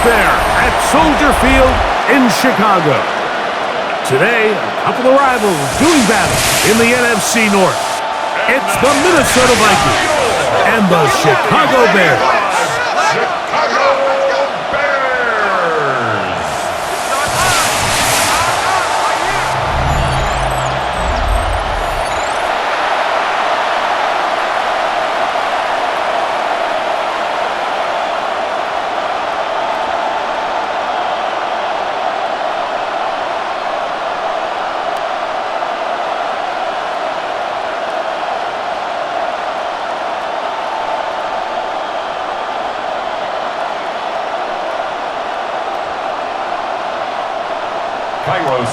there at Soldier Field in Chicago. Today, a couple of rivals doing battle in the NFC North. It's the Minnesota Vikings and the Chicago Bears.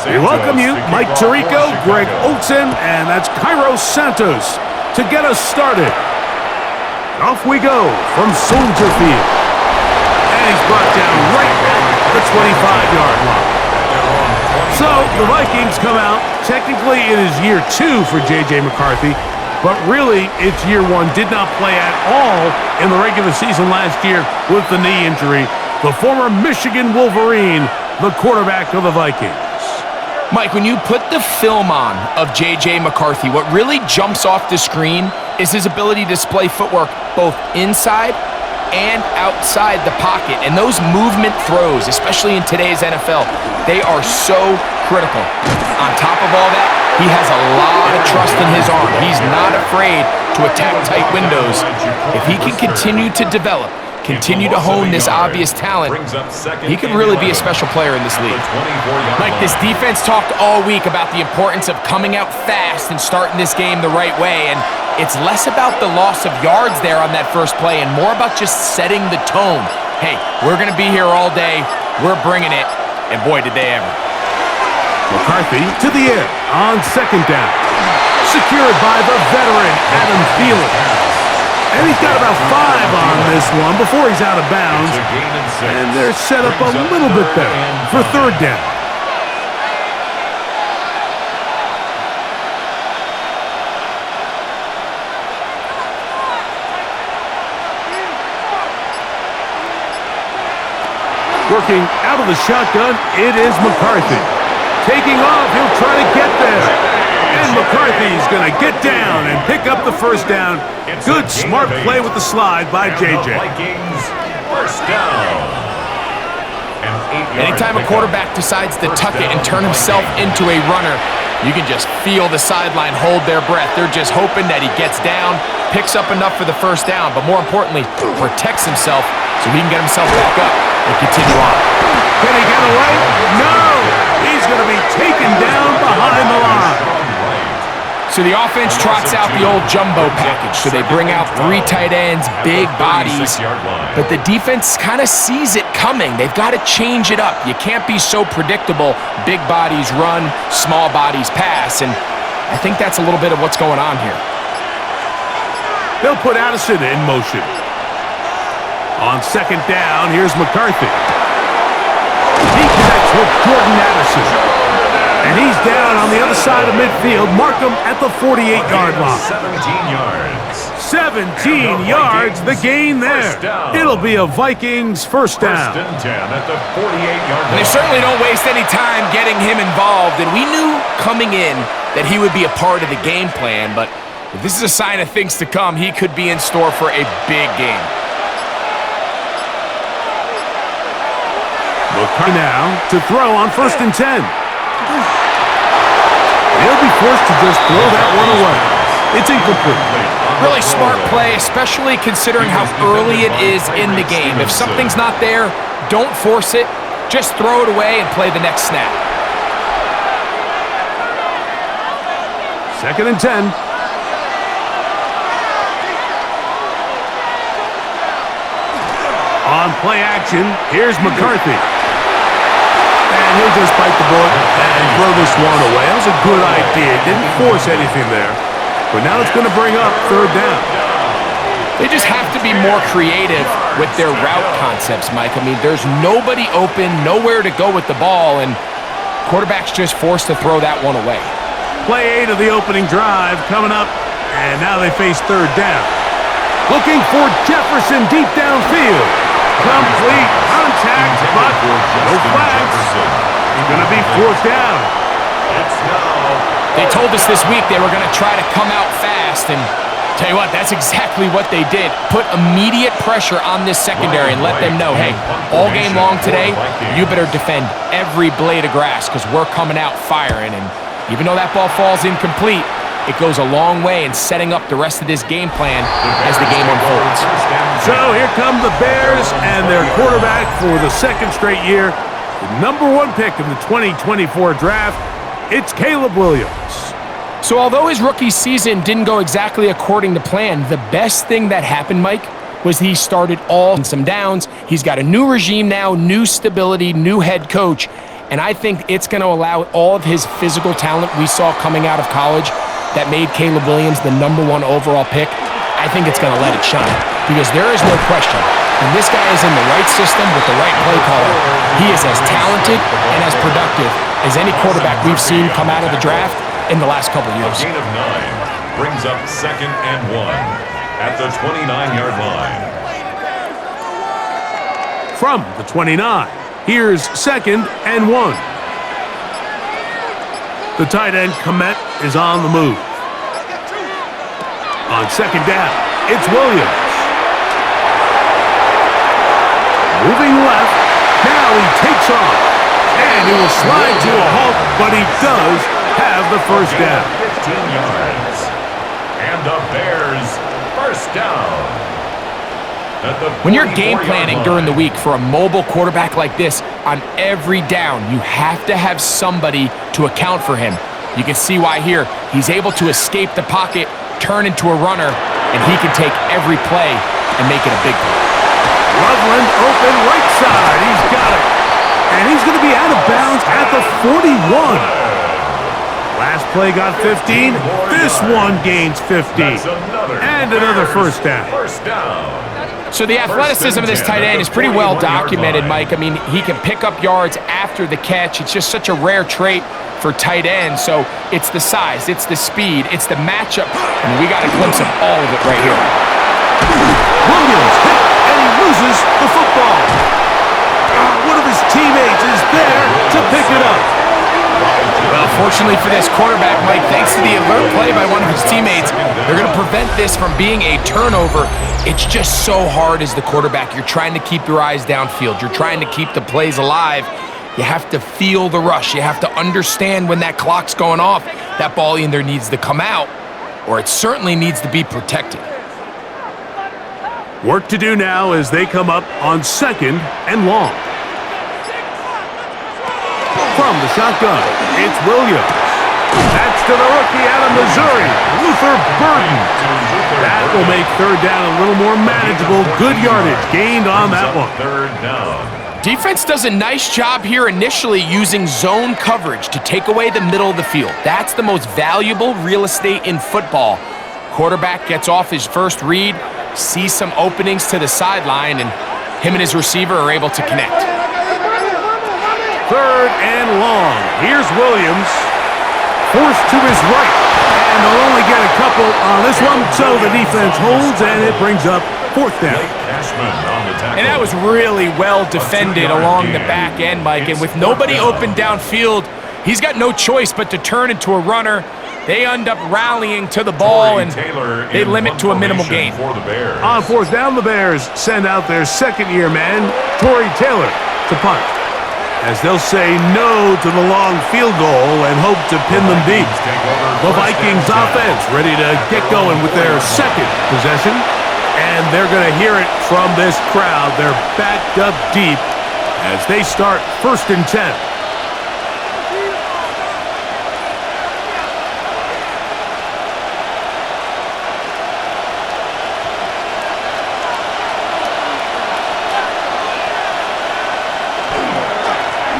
We welcome you, Mike Tirico, Greg Olsen, and that's Cairo Santos to get us started. Off we go from Soldier Field. And he's brought down right at the 25-yard line. So the Vikings come out. Technically, it is year 2 for J.J. McCarthy, but really, it's year 1. Did not play at all in the regular season last year with the knee injury. The former Michigan Wolverine, the quarterback of the Vikings. Mike, when you put the film on of J.J. McCarthy, what really jumps off the screen is his ability to display footwork both inside and outside the pocket. And those movement throws, especially in today's NFL, they are so critical. On top of all that, he has a lot of trust in his arm. He's not afraid to attack tight windows. If he can continue to develop, continue to hone this obvious talent, he could really be a special player in this league. Mike, this defense talked all week about the importance of coming out fast and starting this game the right way, and it's less about the loss of yards there on that first play and more about just setting the tone. Hey, we're going to be here all day, we're bringing it, and boy, did they ever. McCarthy to the air on second down. Secured by the veteran Adam Thielen. And he's got about 5 on this one before he's out of bounds. And they're set up a little bit better for third down. Working out of the shotgun, it is McCarthy. Taking off, he'll try to get there. And McCarthy's going to get down and pick up the first down. Good, smart play with the slide by J.J. First down. Anytime a quarterback decides to tuck it and turn himself into a runner, you can just feel the sideline hold their breath. They're just hoping that he gets down, picks up enough for the first down, but more importantly, protects himself so he can get himself back up and continue on. Can he get away? No! He's going to be taken down behind the line. So the offense trots out the old jumbo package. So they bring out 3 tight ends, big bodies. But the defense kind of sees it coming. They've got to change it up. You can't be so predictable. Big bodies run, small bodies pass. And I think that's a little bit of what's going on here. They'll put Addison in motion. On second down, here's McCarthy. He connects with Jordan Addison. And he's down on the other side of midfield. Mark him at the 48-yard line. 17 yards, the gain there. It'll be a Vikings first down. First and 10 at the 48-yard line. And they certainly don't waste any time getting him involved. And we knew coming in that he would be a part of the game plan. But if this is a sign of things to come, he could be in store for a big game. McCarthy now to throw on first and 10. He'll be forced to just throw that one away. It's incomplete. Really smart play, especially considering how early it is in the game. If something's not there, don't force it. Just throw it away and play the next snap. Second and 10. On play action, here's McCarthy. And he'll just bite the bullet and throw this one away. That was a good idea. Didn't force anything there. But now it's going to bring up third down. They just have to be more creative with their route concepts, Mike. I mean, there's nobody open, nowhere to go with the ball, and quarterback's just forced to throw that one away. Play 8 of the opening drive coming up, and now they face third down. Looking for Jefferson deep downfield. Incomplete contact, but no flags. It's going to be fourth down. It's now. They told us this week they were going to try to come out fast, and tell you what, that's exactly what they did. Put immediate pressure on this secondary and let them know, hey, all game long today, you better defend every blade of grass because we're coming out firing. And even though that ball falls incomplete, it goes a long way in setting up the rest of this game plan as the game unfolds. So here come the Bears and their quarterback for the second straight year. The #1 pick in the 2024 draft, it's Caleb Williams. So although his rookie season didn't go exactly according to plan, the best thing that happened, Mike, was he started all in some downs. He's got a new regime now, new stability, new head coach, and I think it's going to allow all of his physical talent we saw coming out of college that made Caleb Williams the #1 overall pick. I think it's going to let it shine because there is no question. When this guy is in the right system with the right play caller, he is as talented and as productive as any quarterback we've seen come out of the draft in the last couple years. A gain of 9 brings up 2nd and 1 at the 29-yard line. From the 29, here's 2nd and 1. The tight end, Komet, is on the move. On 2nd down, it's Williams. Moving left, now he takes off. And he will slide to a halt, but he does have the first down. 15 yards. And the Bears first down. When you're game planning during the week for a mobile quarterback like this, on every down, you have to have somebody to account for him. You can see why here. He's able to escape the pocket, turn into a runner, and he can take every play and make it a big play. Loveland open right side. He's got it. And he's going to be out of bounds at the 41. Last play got 15. This one gains 15. And another first down. First down. So the athleticism of this tight end is pretty well documented, Mike. I mean, he can pick up yards after the catch. It's just such a rare trait for tight ends. So it's the size, it's the speed, it's the matchup. And we got a glimpse of all of it right here. Williams hit, and he loses the football. One of his teammates is there to pick it up. Well, fortunately for this quarterback, Mike, thanks to the alert play by one of his teammates, they're going to prevent this from being a turnover. It's just so hard as the quarterback. You're trying to keep your eyes downfield. You're trying to keep the plays alive. You have to feel the rush. You have to understand when that clock's going off. That ball either needs to come out or it certainly needs to be protected. Work to do now as they come up on 2nd and long. From the shotgun, it's Williams. That's to the rookie out of Missouri, Luther Burden. That will make 3rd down a little more manageable. Good yardage gained on that one. 3rd down. Defense does a nice job here initially using zone coverage to take away the middle of the field. That's the most valuable real estate in football. Quarterback gets off his first read, sees some openings to the sideline, and him and his receiver are able to connect. 3rd and long. Here's Williams. Forced to his right. And they'll only get a couple on this one, so the defense holds, and it brings up 4th down. And that was really well defended along the back end, Mike. And with nobody open downfield, he's got no choice but to turn into a runner. They end up rallying to the ball, and they limit to a minimal gain. On 4th down, the Bears send out their 2nd-year man, Torrey Taylor, to punt, as they'll say no to the long field goal and hope to pin them deep. The Vikings offense ready to get going with their 2nd possession, and they're going to hear it from this crowd. They're backed up deep as they start 1st and 10.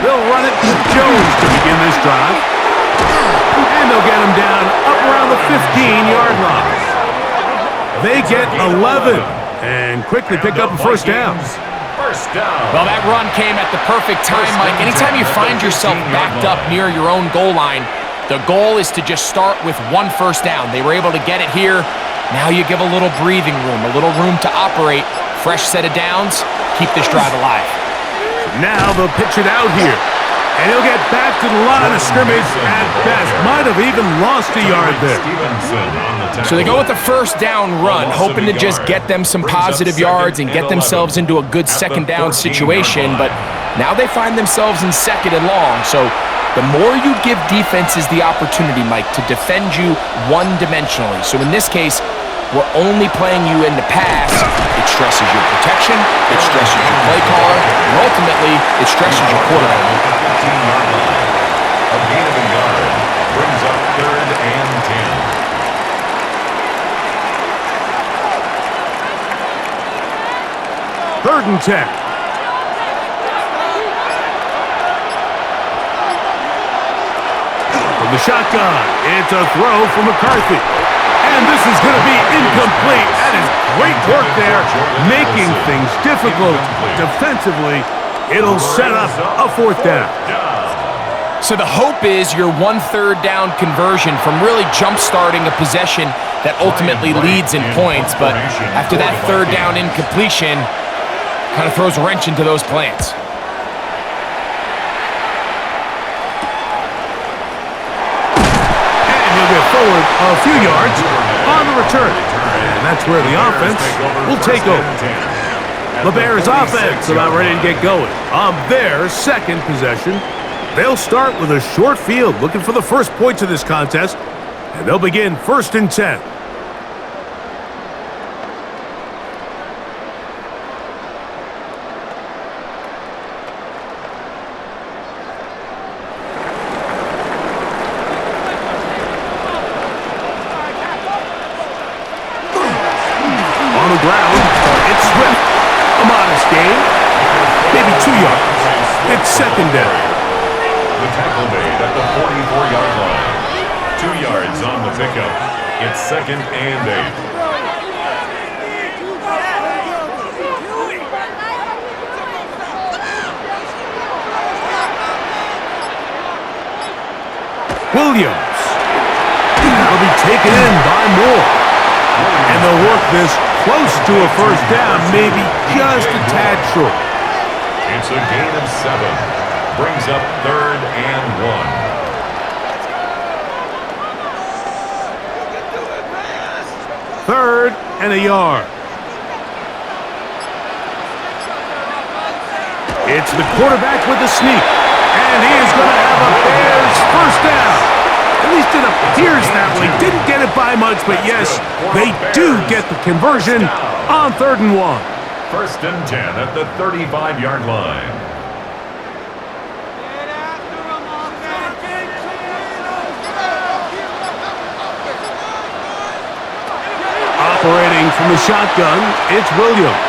They'll run it with Jones to begin this drive. And they'll get him down up around the 15-yard line. They get 11 and quickly pick up a 1st down. First down. Well, that run came at the perfect time, Mike. Anytime you find yourself backed up near your own goal line, the goal is to just start with 1 1st down. They were able to get it here. Now you give a little breathing room, a little room to operate. fresh set of downs, keep this drive alive. Now they'll pitch it out here. And he'll get back to the line of scrimmage at best. Might have even lost a yard there. So they go with the first down run, hoping to just get them some positive yards and get themselves into a good second down situation. But now they find themselves in second and long. So the more you give defenses the opportunity, Mike, to defend you one-dimensionally. So in this case, we're only playing you in the pass. It stresses your protection, it stresses your play caller, and ultimately, it stresses your quarterback. A gain of a yard brings up 3rd and 10. 3rd and 10. From the shotgun, it's a throw from McCarthy. And this is going to be incomplete. That is great work there, making things difficult defensively. It'll set up a 4th down. So the hope is your 1/3 down conversion from really jump-starting a possession that ultimately leads in points. But after that 3rd down incompletion, kind of throws a wrench into those plans. And he'll get forward a few yards on the return. And that's where the offense will take over. The Bears offense about ready to get going. On their 2nd possession, they'll start with a short field, looking for the first points of this contest, and they'll begin 1st and 10. On the ground, it's Swift. A modest gain, maybe 2 yards. It's 2nd down. The tackle made at the 44-yard line. 2 yards on the pickup. It's 2nd and 8. Williams. That'll be taken in by Moore. And they'll work this close to a 1st down, maybe just a tad short. It's a gain of 7. Brings up 3rd and 1. Third and a yard. It's the quarterback with the sneak. And he is going to have a Bears 1st down. At least it appears that way. Didn't get it by much, but yes, they do get the conversion on 3rd and 1. 1st and 10 at the 35-yard line. Operating from the shotgun, it's Williams.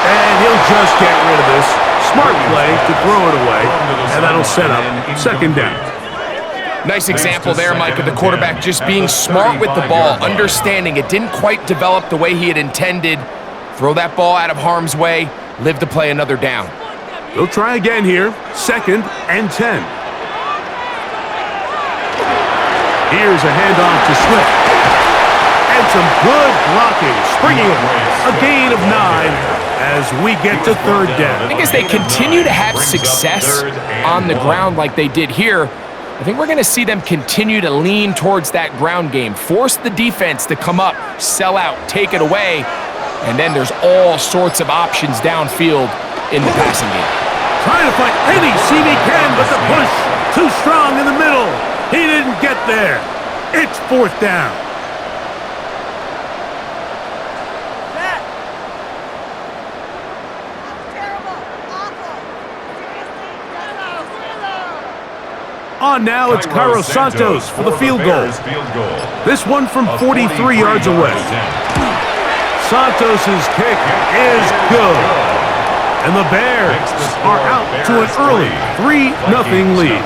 And he'll just get rid of this. Smart play to throw it away, and that'll set up 2nd down. Nice example there, Mike, of the quarterback just being smart with the ball, understanding it didn't quite develop the way he had intended. Throw that ball out of harm's way, live to play another down. They'll try again here, 2nd and 10. Here's a handoff to Swift. And some good blocking, springing a gain of 9 as we get to 3rd down. I think as they continue to have success on the ground like they did here, I think we're going to see them continue to lean towards that ground game, force the defense to come up, sell out, take it away, and then there's all sorts of options downfield in the passing game. Trying to find any seam he can, but the push too strong in the middle. He didn't get there. It's 4th down. On now, it's Cairo Santos for the field goal. This one from 43 yards away. Santos' kick is good. And the Bears are out to an early 3-0 lead.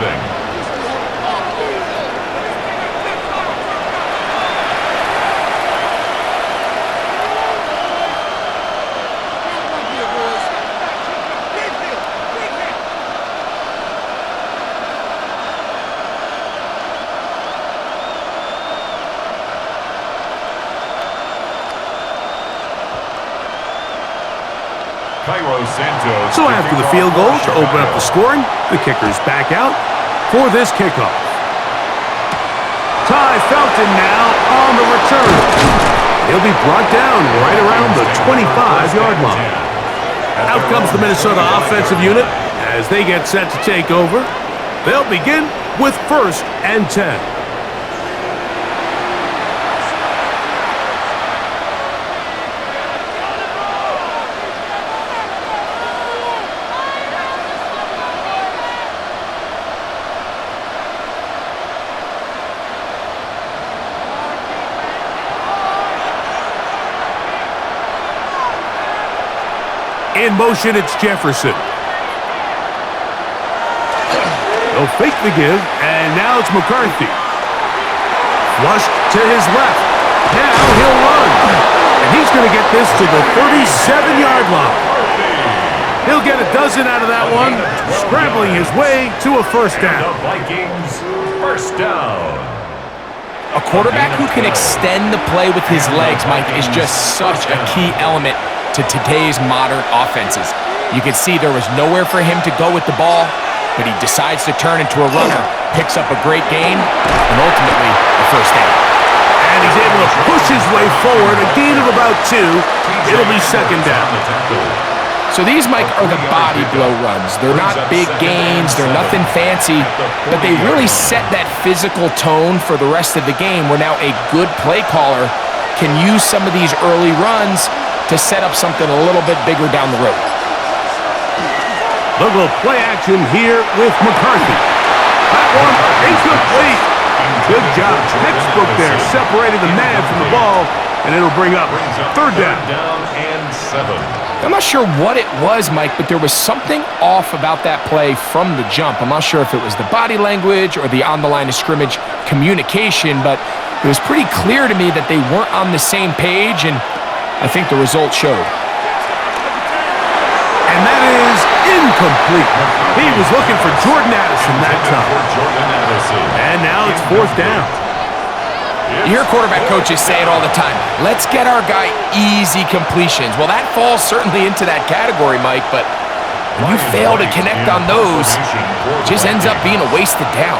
Cairo Santos. So after the field goal to open up the scoring, the kicker's back out for this kickoff. Ty Felton now on the return. He'll be brought down right around the 25-yard line. Out comes the Minnesota offensive unit as they get set to take over. They'll begin with 1st and 10. In motion, it's Jefferson. They'll fake the give, and now it's McCarthy. Flushed to his left. Now he'll run. And he's going to get this to the 37-yard line. He'll get a dozen out of that one, scrambling his way to a first down. The Vikings, first down. A quarterback who can extend the play with his legs, Mike, is just such a key element to today's modern offenses. You can see there was nowhere for him to go with the ball, but he decides to turn into a runner, picks up a great gain, and ultimately a first down. And he's able to push his way forward, a gain of about 2. It'll be second down. So these, Mike, are the body blow runs. They're not big gains, they're nothing fancy, but they really set that physical tone for the rest of the game where now a good play caller can use some of these early runs to set up something a little bit bigger down the road. They'll go play action here with McCarthy. That one incomplete. Good job. Textbook there, separating the man from the ball, and it'll bring up third down. And 7. I'm not sure what it was, Mike, but there was something off about that play from the jump. I'm not sure if it was the body language or the on-the-line of scrimmage communication, but it was pretty clear to me that they weren't on the same page, and I think the result showed. And that is incomplete. He was looking for Jordan Addison that time. And now it's fourth down. You hear quarterback coaches say it all the time. Let's get our guy easy completions. Well, that falls certainly into that category, Mike, but when you fail to connect on those, it just ends up being a wasted down.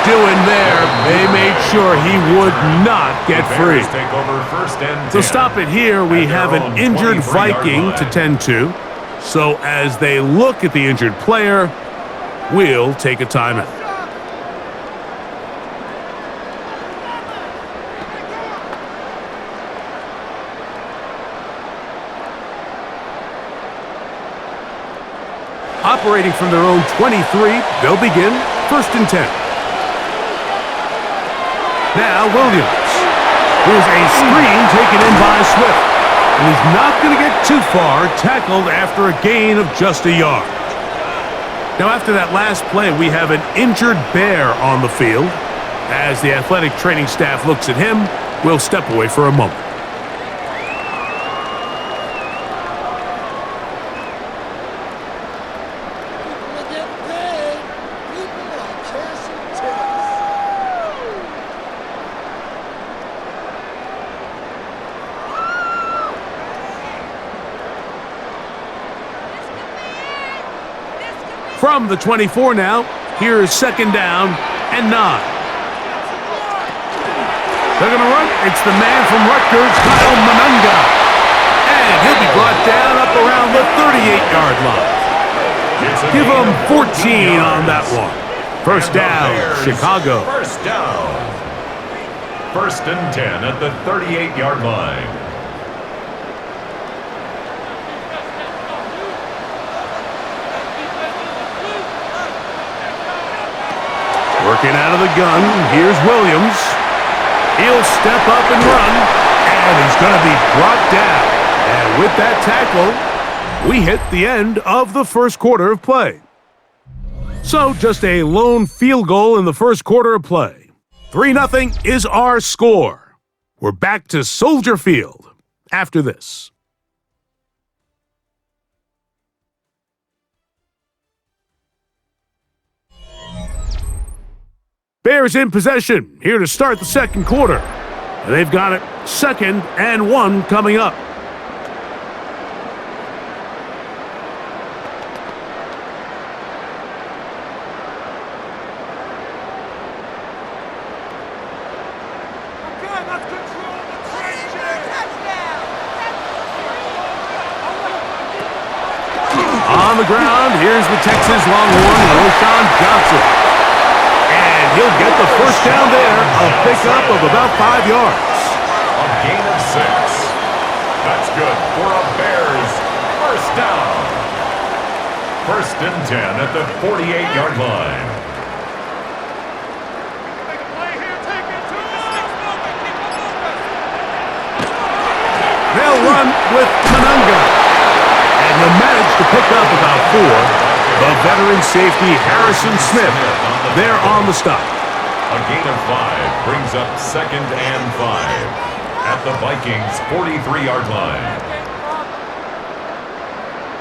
Doing there, they made sure he would not get free. To stop it here, we have an injured Viking to tend to. So as they look at the injured player, we'll take a timeout. Operating from their own 23, they'll begin 1st and 10. Now Williams. Here's a screen taken in by Swift. And he's not going to get too far, tackled after a gain of just a yard. Now after that last play, we have an injured Bear on the field. As the athletic training staff looks at him, we'll step away for a moment. From the 24 now, here's second down and 9. They're going to run. It's the man from Rutgers, Kyle Manunga. And he'll be brought down up around the 38-yard line. Give him 14 on that one. First down, Chicago. First down. 1st and 10 at the 38-yard line. Working out of the gun, here's Williams. He'll step up and run, and he's going to be brought down. And with that tackle, we hit the end of the first quarter of play. So just a lone field goal in the first quarter of play. 3-0 is our score. We're back to Soldier Field after this. Bears in possession here to start the second quarter. And they've got it 2nd and 1 coming up. On the ground, here's the Texas Longhorn, Roshan Johnson. And he'll get the first down there, a pickup of about 5 yards. A gain of 6. That's good for a Bears first down. 1st and 10 at the 48-yard line. They'll run with Manunga. And they'll manage to pick up about 4. The veteran safety, Harrison Smith, they're on the stop. A gain of 5 brings up 2nd and 5 at the Vikings' 43-yard line.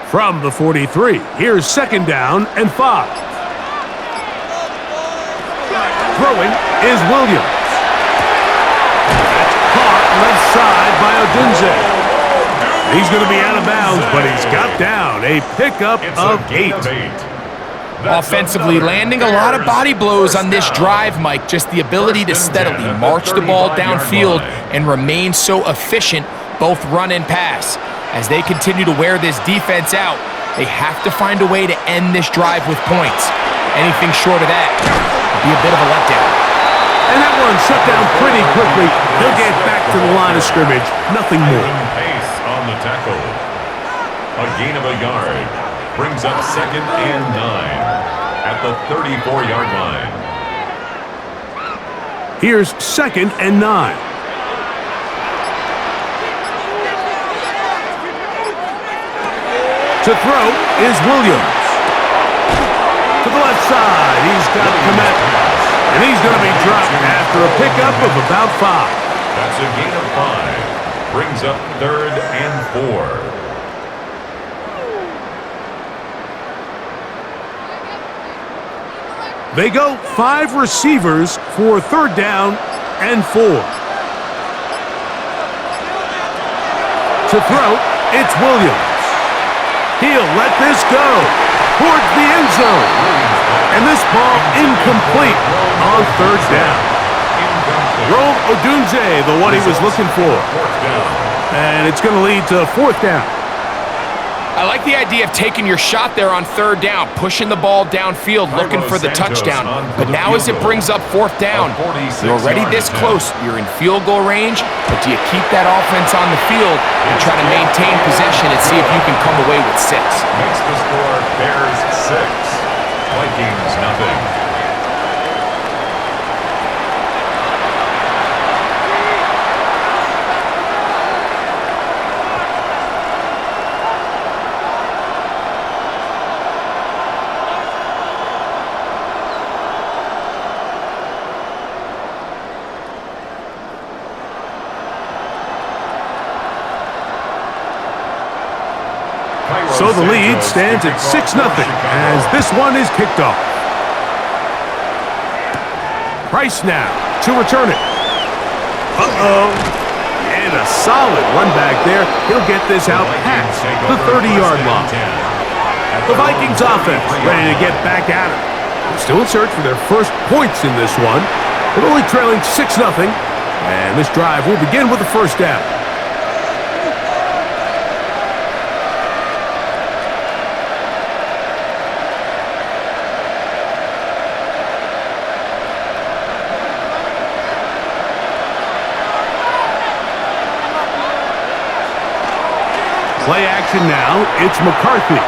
From the 43, here's 2nd down and 5. Throwing is Williams. That's caught left side by Odunze. He's going to be out of bounds, but he's got down a pickup of 8. Offensively, landing a lot of body blows on this drive, Mike. Just the ability to steadily march the ball downfield and remain so efficient, both run and pass. As they continue to wear this defense out, they have to find a way to end this drive with points. Anything short of that would be a bit of a letdown. And that one shut down pretty quickly. He'll get back to the line of scrimmage. Nothing more. Pace on the tackle. A gain of a yard brings up 2nd and 9 at the 34-yard line. Here's 2nd and 9. To throw is Williams. To the left side, he's got Komet. And he's going to be dropped after a pickup of about 5. That's a gain of 5. Brings up 3rd and 4. They go 5 receivers for 3rd down and 4. To throw, it's Williams. He'll let this go towards the end zone. And this ball incomplete on 3rd down. Rome Odunze, the one he was looking for. And it's going to lead to 4th down. I like the idea of taking your shot there on 3rd down, pushing the ball downfield, looking for the touchdown. But now as it brings up 4th down, you're already this close. You're in field goal range, but do you keep that offense on the field and try to maintain possession and see if you can come away with 6? Makes the score Bears 6, Vikings nothing. So the lead stands at 6-0 as this one is kicked off. Price now to return it. And a solid run back there. He'll get this out past the 30-yard line. The Vikings offense ready to get back at it. They're still in search for their first points in this one. They're only trailing 6-0. And this drive will begin with the first down. Play action now, it's McCarthy.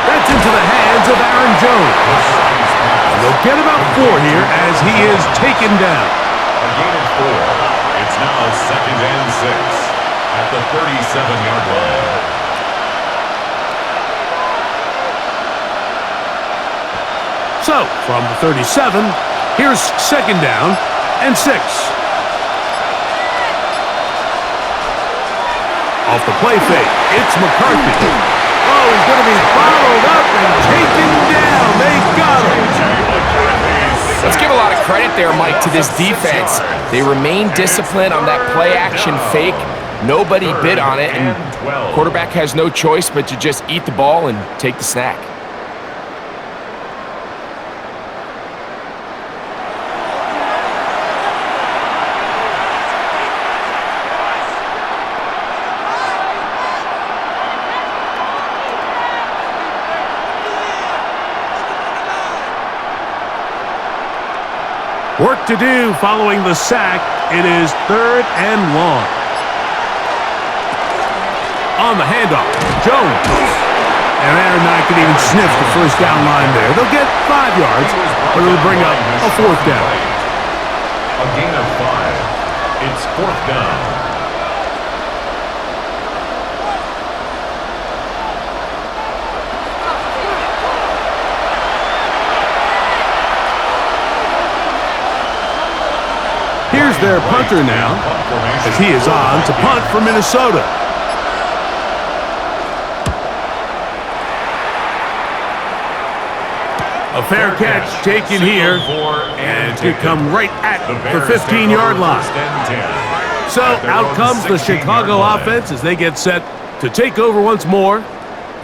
That's into the hands of Aaron Jones. And they'll get about 4 here as he is taken down. A gain of 4. It's now 2nd and 6 at the 37-yard line. So, from the 37, here's 2nd down and 6. Off the play fake, it's McCarthy. Oh, he's going to be followed up and taken down. They got him. Let's give a lot of credit there, Mike, to this defense. They remain disciplined on that play-action fake. Nobody bid on it, and quarterback has no choice but to just eat the ball and take the snack. Work to do following the sack. It is 3rd and long. On the handoff, Jones. And they're not going to even sniff the first down line there. They'll get 5 yards, but it'll bring up a 4th down. A gain of 5. It's 4th down. Here's their punter now, as he is on to punt for Minnesota. A fair catch taken here, and it could come right at the 15-yard line. So out comes the Chicago offense as they get set to take over once more.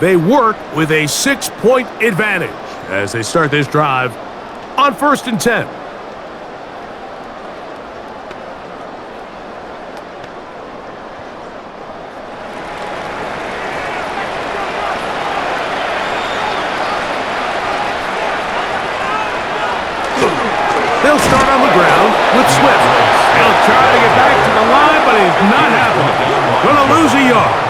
They work with a 6-point advantage as they start this drive on 1st and 10. They'll start on the ground with Swift. He'll try to get back to the line, but it's not happening. Gonna lose a yard.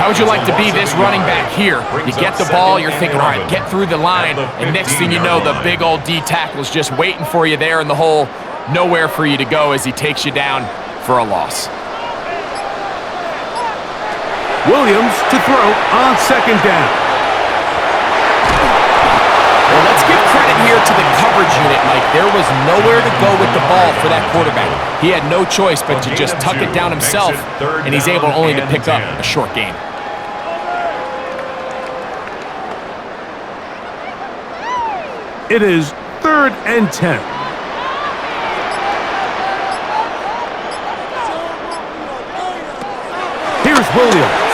How would you like to be this running back here? You get the ball, you're thinking, all right, get through the line, and next thing you know, the big old D tackle's just waiting for you there in the hole. Nowhere for you to go as he takes you down for a loss. Williams to throw on 2nd down. Well, let's give credit here to the coverage unit, Mike. There was nowhere to go with the ball for that quarterback. He had no choice but to just tuck it down himself, and he's able only to pick up a short gain. It is 3rd and 10. Here's Williams.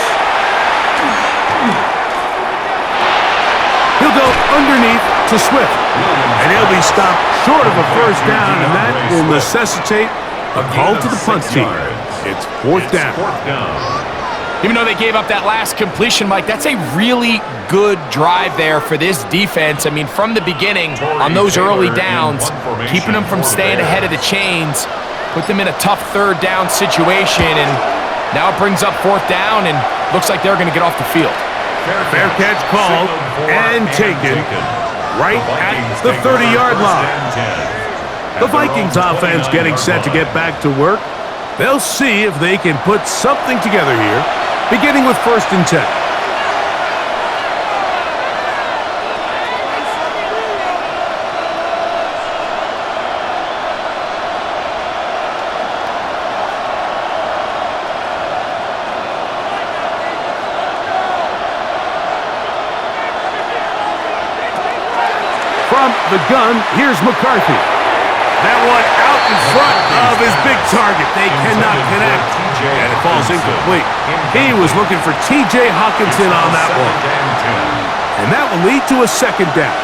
He'll go underneath to Swift, and he'll be stopped short of a first down, and that will necessitate a call to the punt team. It's 4th down. Even though they gave up that last completion, Mike, that's a really good drive there for this defense. I mean, from the beginning, on those early downs, keeping them from staying ahead of the chains, put them in a tough 3rd down situation, and now it brings up 4th down, and looks like they're going to get off the field. Fair catch called and taken right at the 30-yard line. The Vikings offense getting set to get back to work. They'll see if they can put something together here, beginning with 1st and 10. From the gun, here's McCarthy. That one out in front of his big target. They cannot connect, and it falls incomplete. He was looking for T.J. Hawkinson on that one. And that will lead to a 2nd down.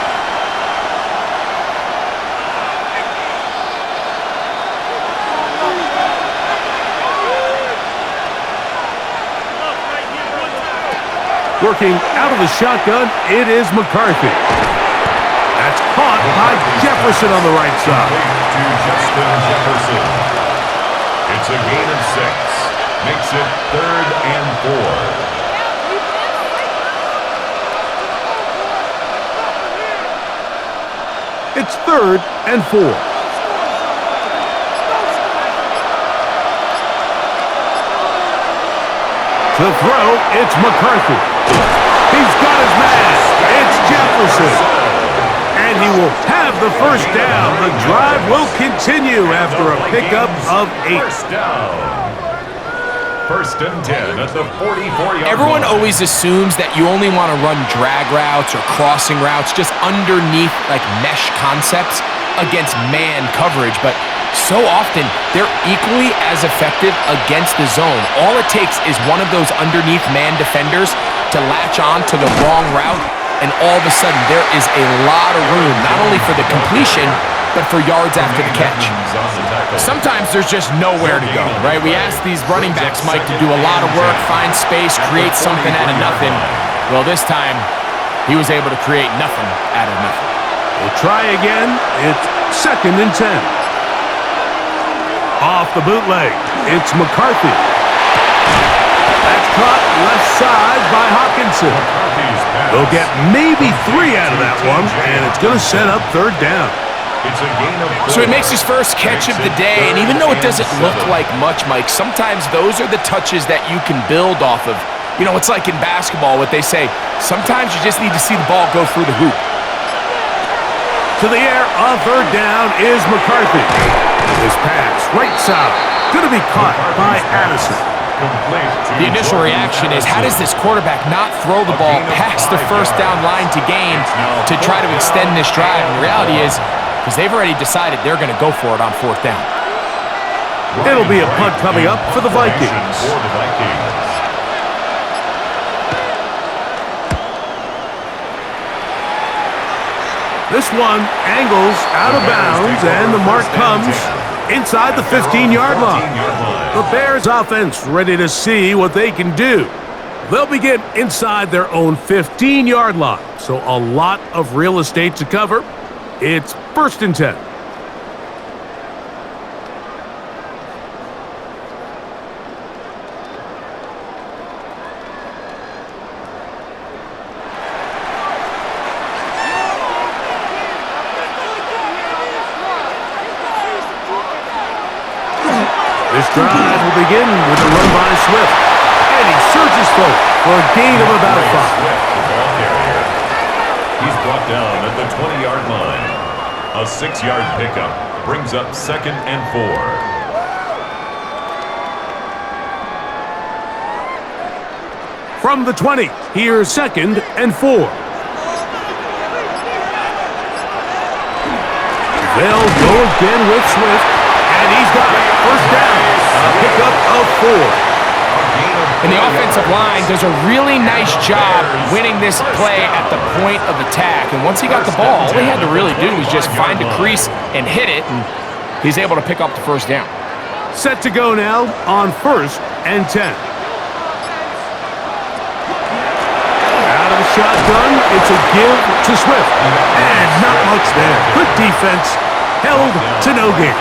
Working out of the shotgun, it is McCarthy. That's caught by Jefferson on the right side. To Justin Jefferson. It's a gain of 6. Makes it 3rd and 4. It's 3rd and 4. To throw, it's McCarthy. He's got his man. It's Jefferson. And he will have the first down. The drive will continue after a pickup of 8. First down. 1st and 10 at the 44-yard line. Everyone always assumes that you only want to run drag routes or crossing routes just underneath like mesh concepts. against man coverage, but so often they're equally as effective against the zone. All it takes is one of those underneath man defenders to latch on to the wrong route, and all of a sudden there is a lot of room, not only for the completion, but for yards after the catch. Sometimes there's just nowhere to go, right? We ask these running backs, Mike, to do a lot of work, find space, create something out of nothing. Well, this time, he was able to create nothing out of nothing. We'll try again. It's 2nd and 10. Off the bootleg, it's McCarthy. That's caught left side by Hawkinson. They'll get maybe 3 out of that one, and it's going to set up 3rd down. So he makes his first catch of the day, and even though it doesn't look like much, Mike, sometimes those are the touches that you can build off of. You know, it's like in basketball, what they say, sometimes you just need to see the ball go through the hoop. To the air on 3rd down is McCarthy. This pass, right side, going to be caught by Addison. The initial reaction is, how does this quarterback not throw the ball past the 1st down line to gain to try to extend this drive? And the reality is, because they've already decided they're going to go for it on 4th down. It'll be a punt coming up for the Vikings. This one angles out of bounds, and the mark comes inside the 15-yard line. The Bears offense ready to see what they can do. They'll begin inside their own 15-yard line, so a lot of real estate to cover. It's 1st and 10. This drive will begin with a run by Swift, and he surges forward for a gain of about 5. He's brought down at the 20-yard line. A 6-yard pickup brings up 2nd and 4. From the 20, here's 2nd and 4. They'll go again with Swift, and he's got it. 1st down, a pickup of 4. And the offensive line does a really nice job winning this play at the point of attack. And once he got the ball, all he had to really do was just find a crease and hit it, and he's able to pick up the 1st down. Set to go now on 1st and 10. Out of the shotgun, it's a give to Swift. And not much there. Good defense, held to no gain.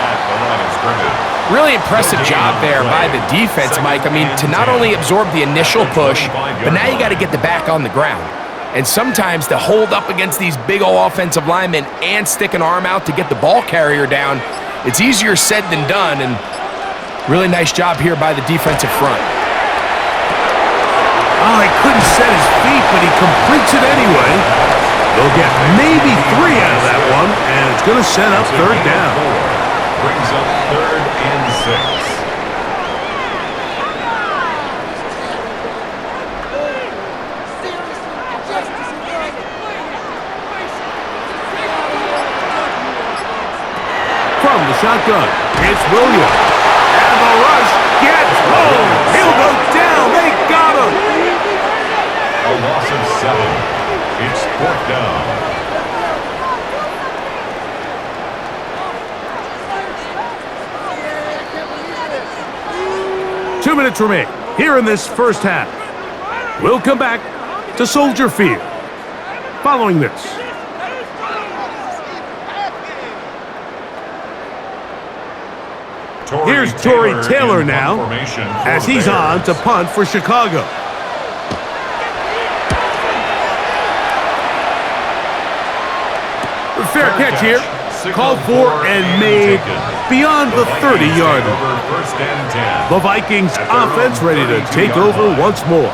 Really impressive job there by the defense, Mike. I mean, to not only absorb the initial push, but now you got to get the back on the ground. And sometimes to hold up against these big old offensive linemen and stick an arm out to get the ball carrier down, it's easier said than done, and really nice job here by the defensive front. Oh, he couldn't set his feet, but he completes it anyway. They'll get maybe 3 out of that one, and it's going to set up 3rd down. Brings up 3rd and 6. From the shotgun, it's Williams. And the rush gets home. He'll go down. They got him. A loss of 7. It's 4th down. 2 minutes remain here in this 1st half. We'll come back to Soldier Field following this. Here's Tory Taylor now as he's on to punt for Chicago. Fair catch here. Called for and made beyond the 30-yard line. The Vikings offense ready to take over once more.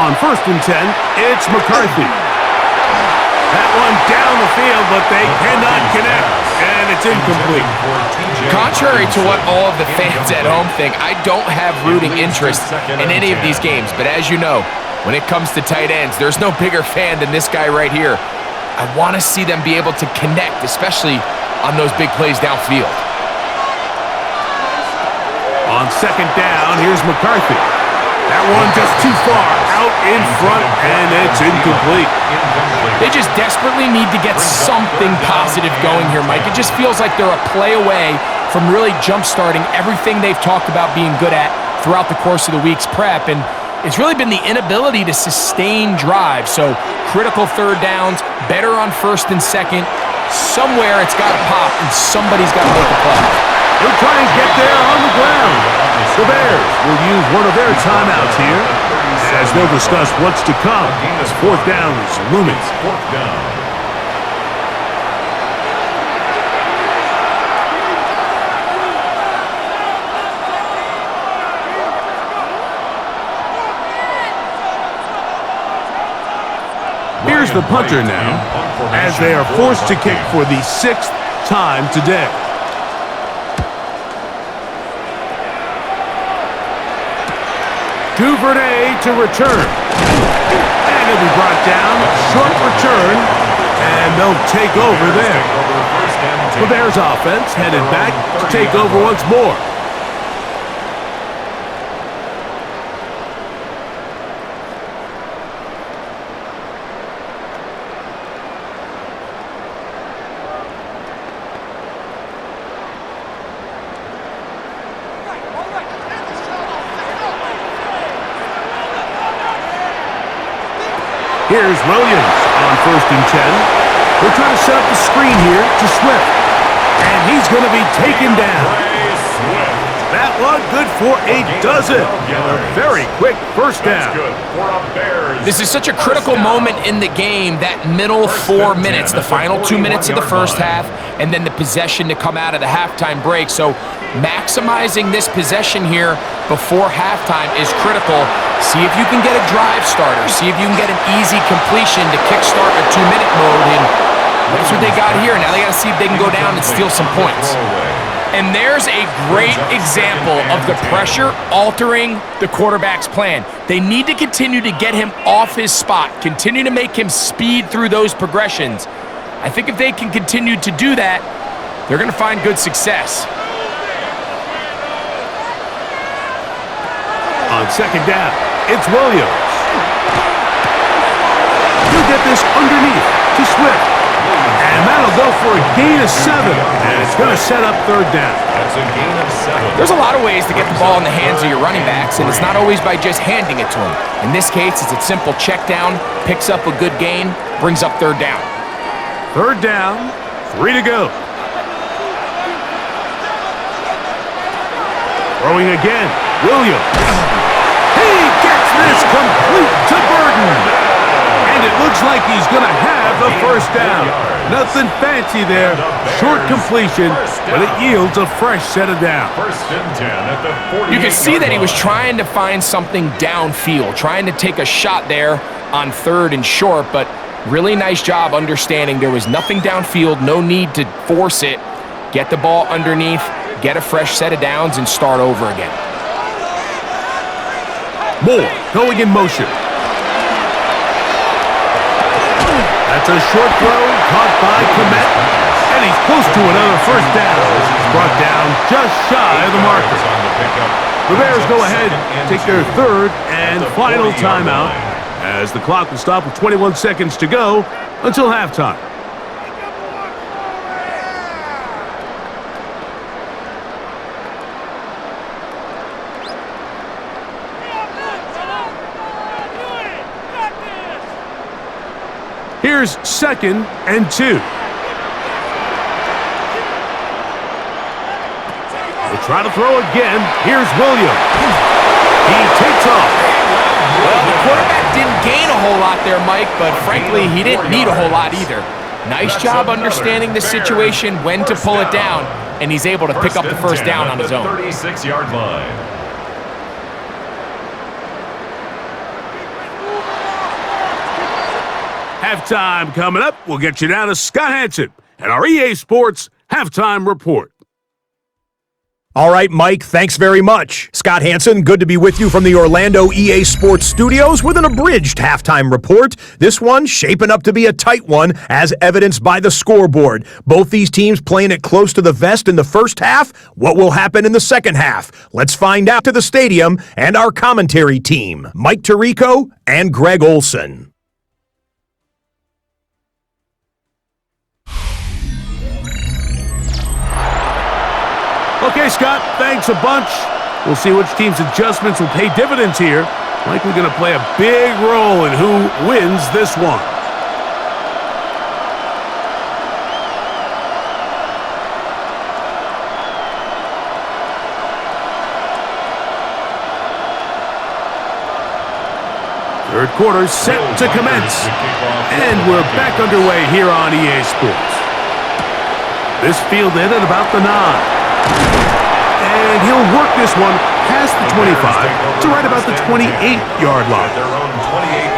On 1st and 10, it's McCarthy. That one down the field, but they cannot connect, and it's incomplete. Contrary to what all of the fans at home think, I don't have rooting interest in any of these games. But as you know, when it comes to tight ends, there's no bigger fan than this guy right here. I want to see them be able to connect, especially on those big plays downfield. On 2nd down, here's McCarthy. That one just too far out in front, and it's incomplete. They just desperately need to get something positive going here, Mike. It just feels like they're a play away from really jump-starting everything they've talked about being good at throughout the course of the week's prep, and it's really been the inability to sustain drive. So critical 3rd downs, better on 1st and 2nd. Somewhere it's got to pop, and somebody's got to make a play. They'll try and get there on the ground. The Bears will use one of their timeouts here as they'll discuss what's to come as 4th down is looming. 4th down. Here's the punter now, as they are forced to kick for the 6th time today. Duvernay to return. And he'll be brought down. Short return. And they'll take over there. The Bears offense headed back to take over once more. Here's Williams on 1st and 10. They're trying to set up the screen here to Swift. And he's going to be taken down. That one good for a dozen. A very quick 1st down. This is such a critical moment in the game, that middle 4 minutes, the final 2 minutes of the first half, and then the possession to come out of the halftime break. So maximizing this possession here before halftime is critical. See if you can get a drive starter. See if you can get an easy completion to kickstart a 2-minute mode. And that's what they got here. Now they got to see if they can go down and steal some points. And there's a great example of the pressure altering the quarterback's plan. They need to continue to get him off his spot, continue to make him speed through those progressions. I think if they can continue to do that, they're going to find good success. On 2nd down, it's Williams. He'll get this underneath to Swift. And that'll go for a gain of 7. And it's going to set up 3rd down. That's a gain of 7. There's a lot of ways to get the ball in the hands of your running backs, and it's not always by just handing it to them. In this case, it's a simple check down, picks up a good gain, brings up 3rd down. 3rd down, 3 to go. Throwing again, Williams. He gets this complete to Burton. And it looks like he's going to have the 1st down. Nothing fancy there. Short completion, but it yields a fresh set of downs. 1st and 10 at the 48. You can see that he was trying to find something downfield, trying to take a shot there on 3rd and short, but really nice job understanding there was nothing downfield, no need to force it. Get the ball underneath, get a fresh set of downs, and start over again. Moore going in motion. That's a short throw caught by Komet. And he's close to another 1st down. He's brought down just shy of the marker. The Bears go ahead, take their 3rd and final timeout as the clock will stop with 21 seconds to go until halftime. Here's 2nd and 2. They'll try to throw again. Here's Williams. He takes off. Well, the quarterback didn't gain a whole lot there, Mike, but frankly, he didn't need a whole lot either. Nice job understanding the situation, when to pull it down, and he's able to pick up the 1st down on his own. 36-yard line. Halftime coming up. We'll get you down to Scott Hansen and our EA Sports Halftime Report. All right, Mike, thanks very much. Scott Hansen, good to be with you from the Orlando EA Sports Studios with an abridged halftime report. This one shaping up to be a tight one, as evidenced by the scoreboard. Both these teams playing it close to the vest in the first half. What will happen in the second half? Let's find out to the stadium and our commentary team, Mike Tirico and Greg Olson. Okay, Scott, thanks a bunch. We'll see which team's adjustments will pay dividends here. Likely going to play a big role in who wins this one. Third quarter set to commence. And we're back underway here on EA Sports. This field in at about the 9. And he'll work this one past the 25 to right about the 28-yard line.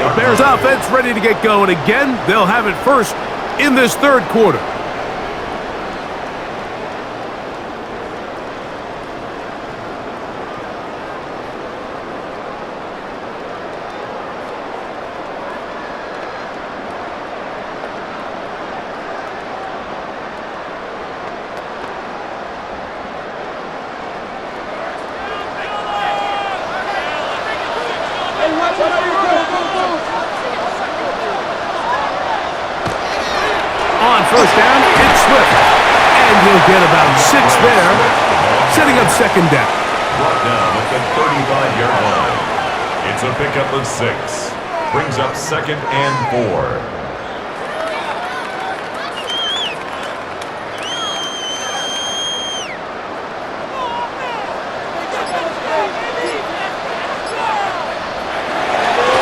The Bears offense ready to get going again. They'll have it first in this third quarter. On first down, it's Swift. And he'll get about 6 there, setting up second down. Brought down at the 35-yard line. It's a pickup of 6. Brings up second and 4.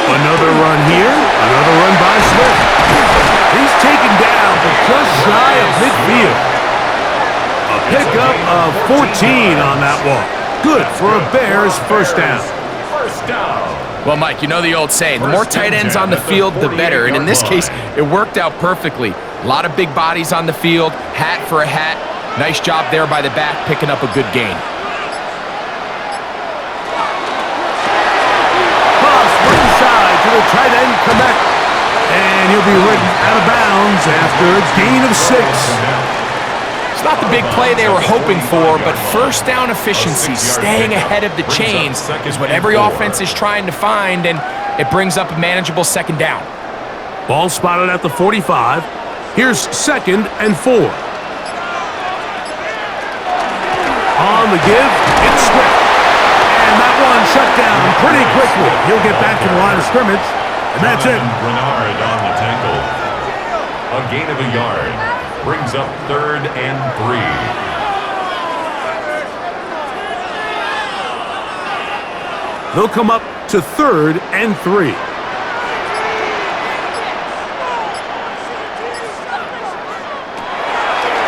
Another run here, another run by Swift. He's taken down, but just shy of midfield. A pickup of 14 on that walk. Good for a Bears first down. First down. Well, Mike, you know the old saying, the more tight ends on the field, the better. And in this case, it worked out perfectly. A lot of big bodies on the field, hat for a hat. Nice job there by the back, picking up a good gain. Cross right side to the tight end, Komet. And he'll be ridden out of bounds after a gain of 6. It's not the big play they were hoping for, but first down efficiency, staying ahead of the chains, is what every offense is trying to find, and it brings up a manageable second down. Ball spotted at the 45. Here's second and 4. On the give, it's Swift. And that one shut down pretty quickly. He'll get back to the line of scrimmage, and that's it. Bernard on the tackle. A gain of a yard. Brings up third and 3. They'll come up to third and 3.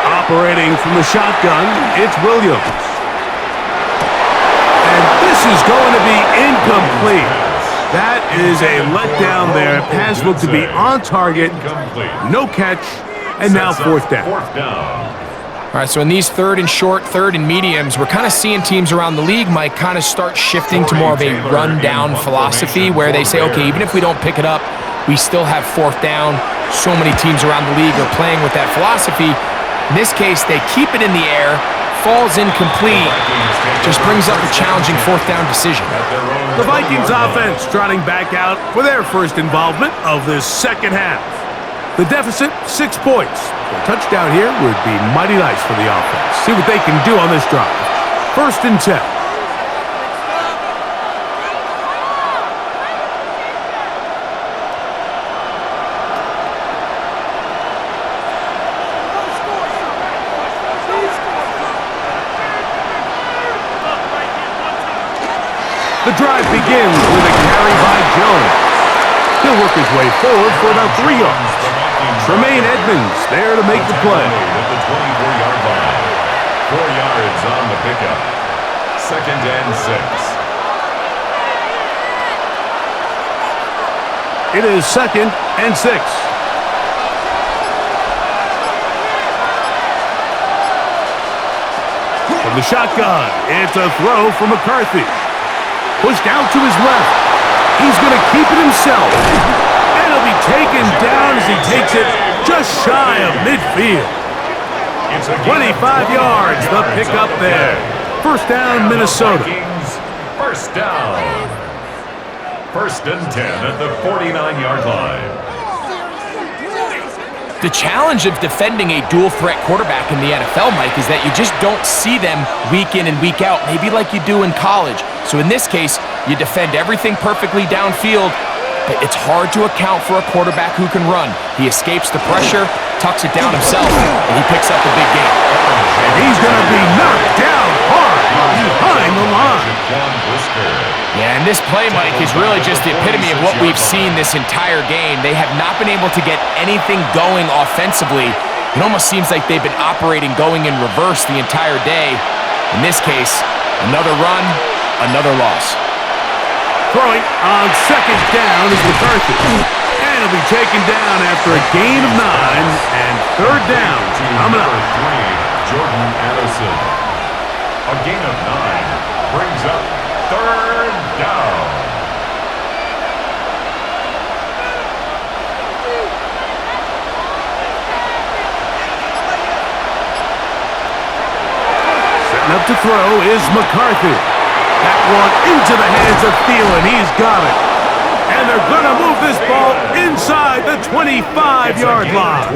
Operating from the shotgun, it's Williams. And this is going to be incomplete. That is a letdown there. Pass looked to be on target. No catch. And now fourth down. All right, so in these third and short, third and mediums, we're kind of seeing teams around the league, Mike, kind of start shifting to more of a run-down philosophy where they say, okay, even if we don't pick it up, we still have fourth down. So many teams around the league are playing with that philosophy. In this case, they keep it in the air, falls incomplete, just brings up a challenging fourth down decision. The Vikings offense trotting back out for their first involvement of this second half. The deficit, 6 points. A touchdown here would be mighty nice for the offense. See what they can do on this drive. First and 10. The drive begins with a carry by Jones. He'll work his way forward for about 3 yards. Tremaine Edmonds there to make the play. At the 24-yard line. 4 yards on the pickup. Second and 6. It is second and 6. From the shotgun, it's a throw from McCarthy. Pushed out to his left. He's going to keep it himself. And he'll be taken down as he takes it just shy of midfield. 25 yards, the pickup there. First down, Minnesota. First down. First and 10 at the 49-yard line. The challenge of defending a dual-threat quarterback in the NFL, Mike, is that you just don't see them week in and week out, maybe like you do in college. So in this case, you defend everything perfectly downfield, but it's hard to account for a quarterback who can run. He escapes the pressure, tucks it down himself, and he picks up the big game. And he's going to be knocked down hard behind the line. Yeah, and this play, Mike, is really just the epitome of what we've seen this entire game. They have not been able to get anything going offensively. It almost seems like they've been operating going in reverse the entire day. In this case, another run, another loss. Throwing on second down is McCarthy. And he'll be taken down after a gain of 9 and third down. Coming up. Jordan Addison. A gain of 9 brings up third down. Setting up to throw is McCarthy. That one into the hands of Thielen. He's got it. And they're going to move this ball inside the 25-yard line.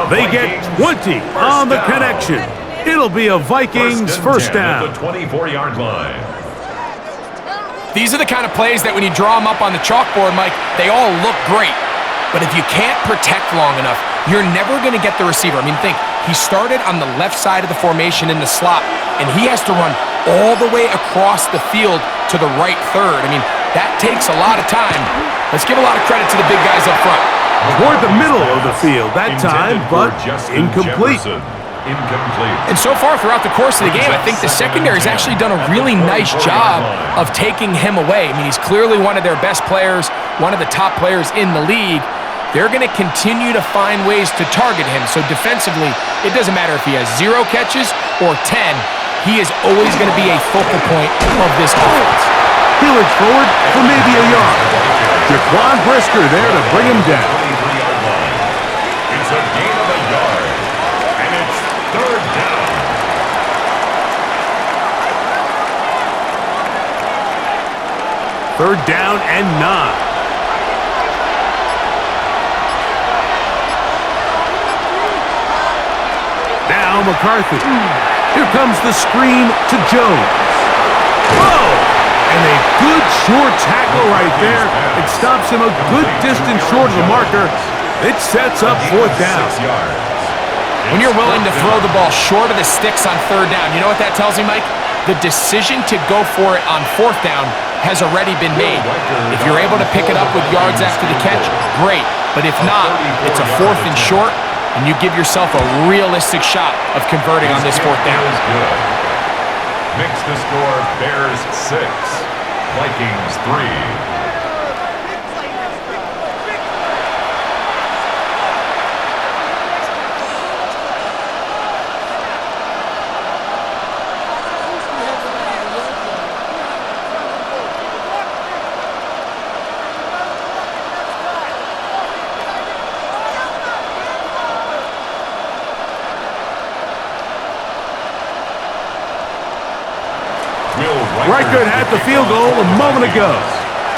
They get 20 on the connection. It'll be a Vikings first down. At the 24-yard line. These are the kind of plays that when you draw them up on the chalkboard, Mike, they all look great. But if you can't protect long enough, you're never going to get the receiver. I mean, think, he started on the left side of the formation in the slot, and he has to run all the way across the field to the right third. I mean, that takes a lot of time. Let's give a lot of credit to the big guys up front. Toward the middle of the field that time, but incomplete. And so far throughout the course of the game, I think the secondary's actually done a really nice job of taking him away. I mean, he's clearly one of their best players, one of the top players in the league. They're going to continue to find ways to target him. So defensively, it doesn't matter if he has 0 catches or 10. He is always going to be a focal point of this offense. He'll reach forward for maybe a yard. Jaquan Brisker there to bring him down. It's a gain of a yard, and it's third down. Third down and 9. Now McCarthy. Here comes the screen to Jones. Whoa! And a good short tackle right there. It stops him a good distance short of the marker. It sets up fourth down. When you're willing to throw the ball short of the sticks on third down, you know what that tells me, Mike? The decision to go for it on fourth down has already been made. If you're able to pick it up with yards after the catch, great. But if not, it's a fourth and short, and you give yourself a realistic shot of converting on this fourth down. Makes the score Bears 6, Vikings 3. Reichert had the field goal a moment ago.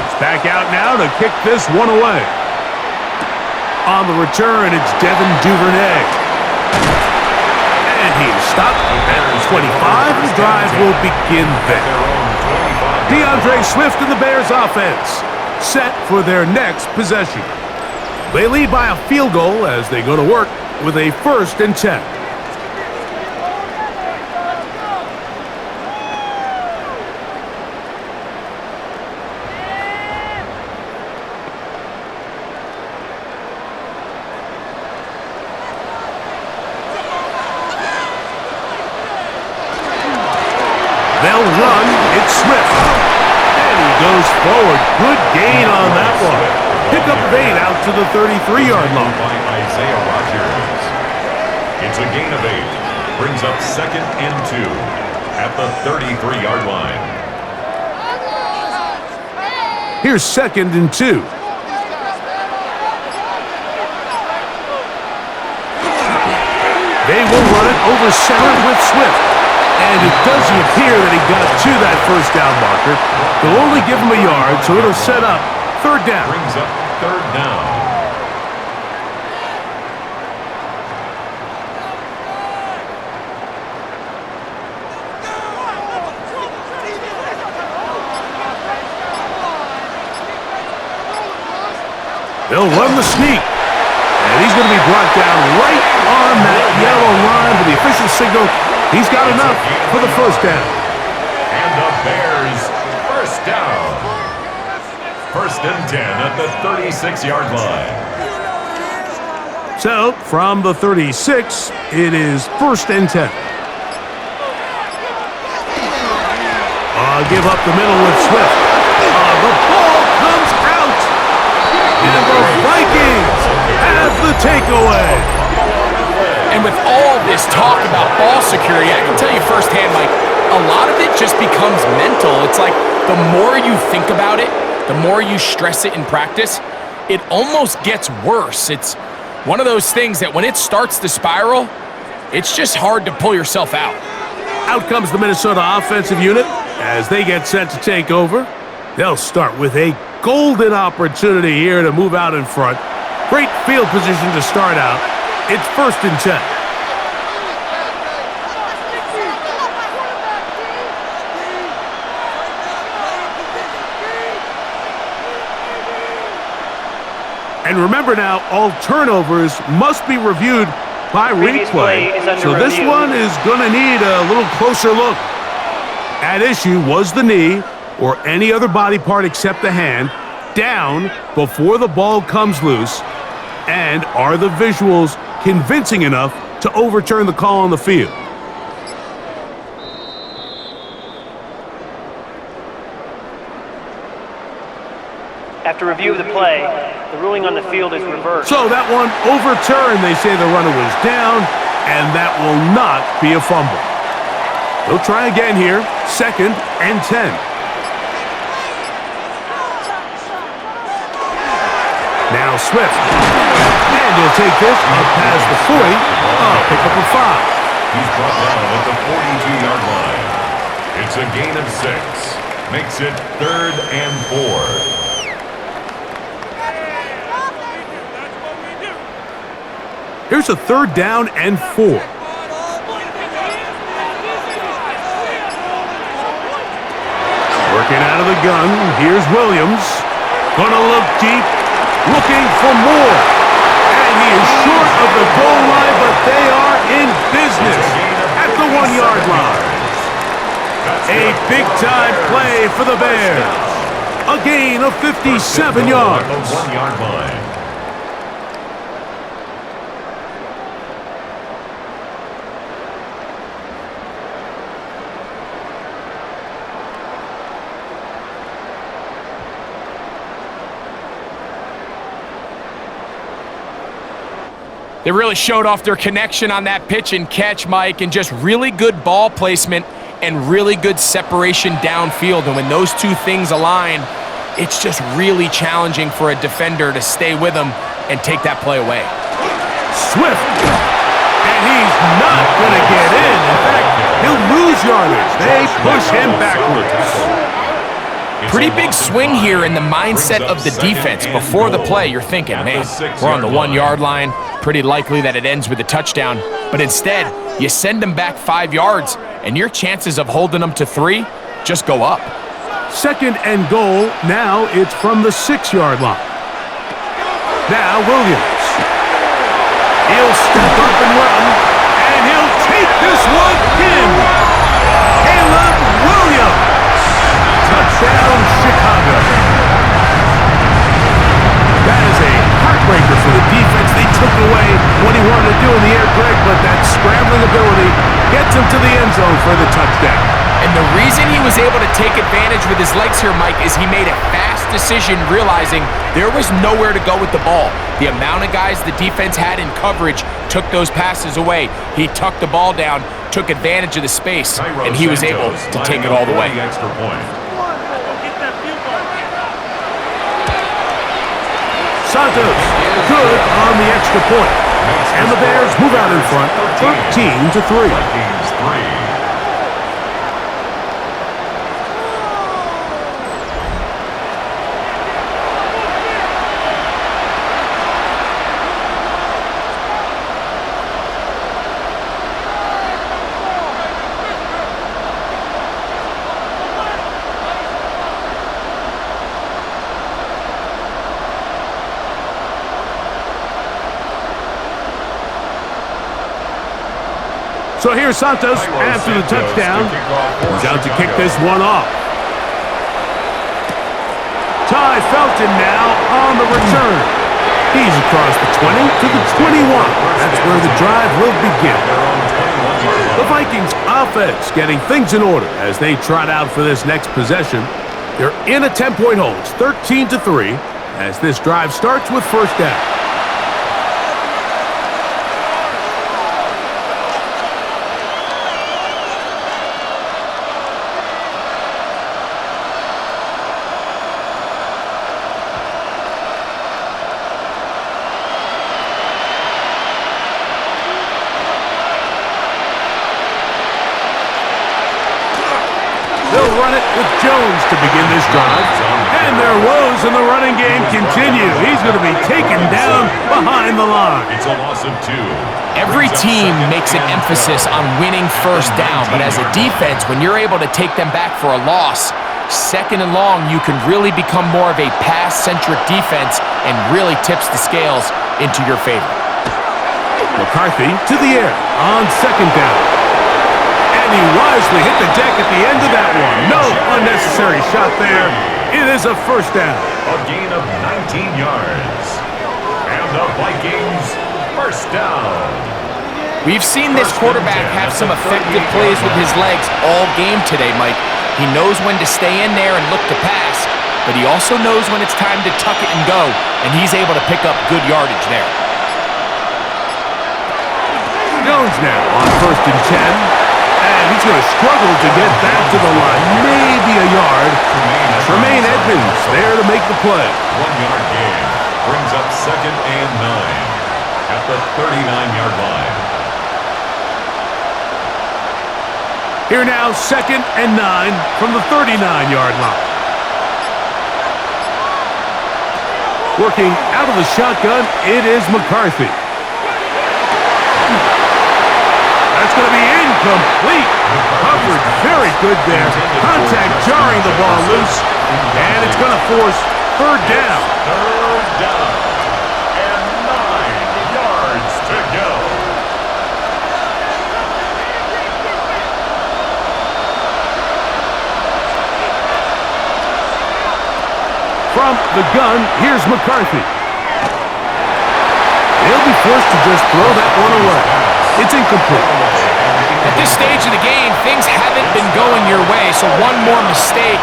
It's back out now to kick this one away. On the return, it's Devin Duvernay. And he's stopped at the 25. The drive will begin there. DeAndre Swift and the Bears offense set for their next possession. They lead by a field goal as they go to work with a 1st and 10. They'll run. It's Swift. And he goes forward. Good gain on that one. Pick up 8 out to the 33-yard line. By Isaiah Rodgers. It's a gain of 8. Brings up 2nd and 2 at the 33-yard line. Here's 2nd and 2. They will run it over center with Swift. And it doesn't appear that he got to that first down marker. They'll only give him a yard, so it'll set up 3rd down. Brings up 3rd down. They'll run the sneak. And he's going to be brought down right on that yellow line with the official signal. He's got enough for the 1st down. And the Bears, 1st down. 1st and 10 at the 36-yard line. So, from the 36, it is 1st and 10. Give up the middle with Swift. The ball comes out. And the Vikings have the takeaway. And with all this talk about ball security, I can tell you firsthand, Mike, a lot of it just becomes mental. It's like the more you think about it, the more you stress it in practice, it almost gets worse. It's one of those things that when it starts to spiral, it's just hard to pull yourself out. Out comes the Minnesota offensive unit as they get set to take over. They'll start with a golden opportunity here to move out in front. Great field position to start out. It's 1st and 10. And remember now, all turnovers must be reviewed by replay. So this one is going to need a little closer look. At issue was the knee, or any other body part except the hand, down before the ball comes loose, and are the visuals convincing enough to overturn the call on the field? After review of the play, the ruling on the field is reversed. So that one overturned. They say the runner was down, and that will not be a fumble. They'll try again here, 2nd and 10. Now Swift. And he'll take this up past the 40. Pick up a 5. He's brought down at the 42-yard line. It's a gain of 6. Makes it 3rd and 4. Here's a 3rd down and 4. Working out of the gun, here's Williams. Gonna look deep, looking for more. And he is short of the goal line, but they are in business at the 1-yard line. A big-time play for the Bears. A gain of 57 yards. At the 1-yard line. They really showed off their connection on that pitch and catch, Mike, and just really good ball placement and really good separation downfield. And when those two things align, it's just really challenging for a defender to stay with them and take that play away. Swift. And he's not going to get in. In fact, he'll lose yardage. They push him backwards. Pretty big swing here in the mindset of the defense. Before the play, you're thinking, man, we're on the 1-yard line. Pretty likely that it ends with a touchdown. But instead, you send them back 5 yards, and your chances of holding them to 3 just go up. 2nd and goal. Now it's from the 6-yard line. Now Williams. He'll step up and run, and he'll take this one in. Caleb Williams. Touchdown, Chicago. That is a heartbreaker for the defense. They took away what he wanted to do in the air, Greg, but that scrambling ability gets him to the end zone for the touchdown. And the reason he was able to take advantage with his legs here, Mike, is he made a fast decision realizing there was nowhere to go with the ball. The amount of guys the defense had in coverage took those passes away. He tucked the ball down, took advantage of the space, and he was able to take it all the way. Extra point. Santos, good on the extra point. And the Bears move out in front, 13-3. Vikings 3. So here's Santos after the touchdown. He's out to kick this one off. Ty Felton now on the return. He's across the 20 to the 21. That's where the drive will begin. The Vikings offense getting things in order as they trot out for this next possession. They're in a 10-point hole. It's 13-3 as this drive starts with first down. They'll run it with Jones to begin this drive. And their woes in the running game continue. He's going to be taken down behind the line. It's a loss of 2. Every team makes an emphasis on winning first down, but as a defense, when you're able to take them back for a loss, second and long, you can really become more of a pass-centric defense and really tips the scales into your favor. McCarthy to the air on second down. And he wisely hit the deck at the end of that one. No unnecessary shot there. It is a first down. A gain of 19 yards. And the Vikings first down. We've seen this quarterback have some effective plays with his legs all game today, Mike. He knows when to stay in there and look to pass, but he also knows when it's time to tuck it and go, and he's able to pick up good yardage there. Jones now on first and 10. And he's going to struggle to get back to the line. Maybe a yard. Tremaine Edmonds there to make the play. 1-yard gain brings up second and 9 at the 39-yard line. Here now, second and 9 from the 39-yard line. Working out of the shotgun, it is McCarthy. That's going to be incomplete. Covered very good there. Contact jarring the ball loose. And it's going to force third down. Third down. And 9 yards to go. From the gun, here's McCarthy. He'll be forced to just throw that one away. It's incomplete. At this stage of the game, things haven't been going your way, so one more mistake,